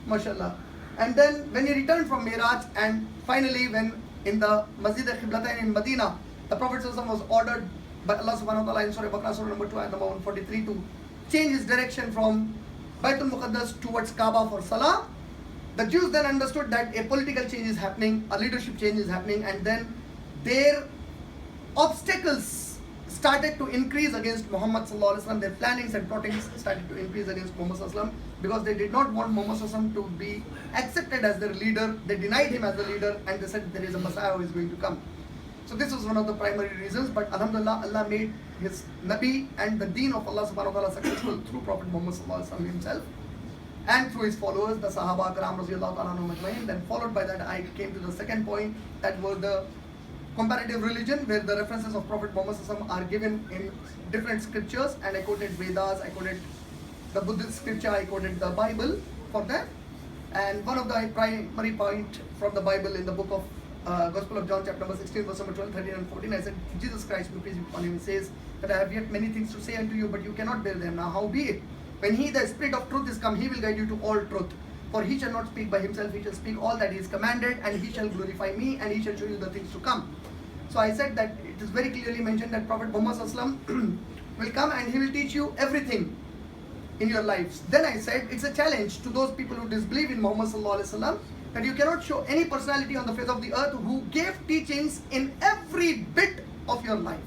MashaAllah. And then when he returned from Miraj, and finally when in the Masjid al-Qiblatain in Medina, the Prophet sallallahu alaihi wasallam was ordered by Allah subhanahu wa ta'ala in Surah Baqarah, Surah number 2, ayat number 143, to change his direction from Baitul Muqaddas towards Kaaba for Salah. The Jews then understood that a political change is happening, a leadership change is happening, and then their obstacles started to increase against Muhammad sallallahu alaihi wasallam. Their plannings and plottings started to increase against Muhammad sallallahu alaihi wasallam because they did not want Muhammad sallallahu alaihi wasallam to be accepted as their leader. They denied him as the leader, and they said there is a Messiah who is going to come. So this was one of the primary reasons. But Alhamdulillah, Allah made his Nabi and the deen of Allah subhanahu wa ta'ala successful through Prophet Muhammad sallallahu alaihi wasallam himself and through his followers, the Sahaba Karam radiyallahu ta'ala anhum ajma'in. Then followed by that, I came to the second point, that was the comparative religion, where the references of Prophet Muhammad sallallahu alaihi wasallam are given in different scriptures, and I quoted Vedas, I quoted the Buddhist scripture, I quoted the Bible for that. And one of the primary point from the Bible in the book of Gospel of John chapter number 16 verse number 12, 13 and 14, I said, Jesus Christ, be pleased upon him, he says that I have yet many things to say unto you, but you cannot bear them. Now howbeit, when he, the Spirit of truth, is come, he will guide you to all truth. For he shall not speak by himself, he shall speak all that he is commanded, and he shall glorify me, and he shall show you the things to come. So I said that it is very clearly mentioned that Prophet Muhammad sallallahu alaihi wasallam will come and he will teach you everything in your lives. Then I said it's a challenge to those people who disbelieve in Muhammad sallallahu alaihi wasallam, that you cannot show any personality on the face of the earth who gave teachings in every bit of your life.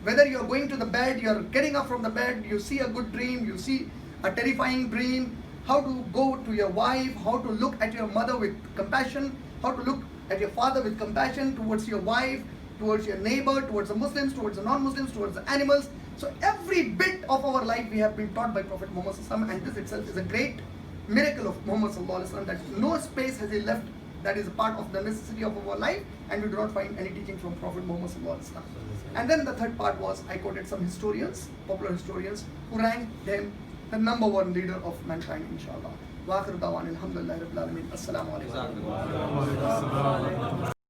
whether you're going to the bed, you're getting up from the bed, you see a good dream, you see a terrifying dream, how to go to your wife, how to look at your mother with compassion, how to look at your father with compassion, towards your wife, towards your neighbor, towards the Muslims, towards the non-Muslims, towards the animals. So every bit of our life we have been taught by Prophet Muhammad Sallallahu Alaihi Wasallam, and this itself is a great miracle of Muhammad Sallallahu Alaihi Wasallam, that no space has he left that is a part of the necessity of our life, and we do not find any teaching from Prophet Muhammad Sallallahu Alaihi Wasallam. And then the third part was, I quoted some historians, popular historians, who ranked them the number one leader of mankind, inshallah. Wa akhiru da'wana alhamdulillahi rabbil alamin. Assalamu alaikum. جزاک اللہ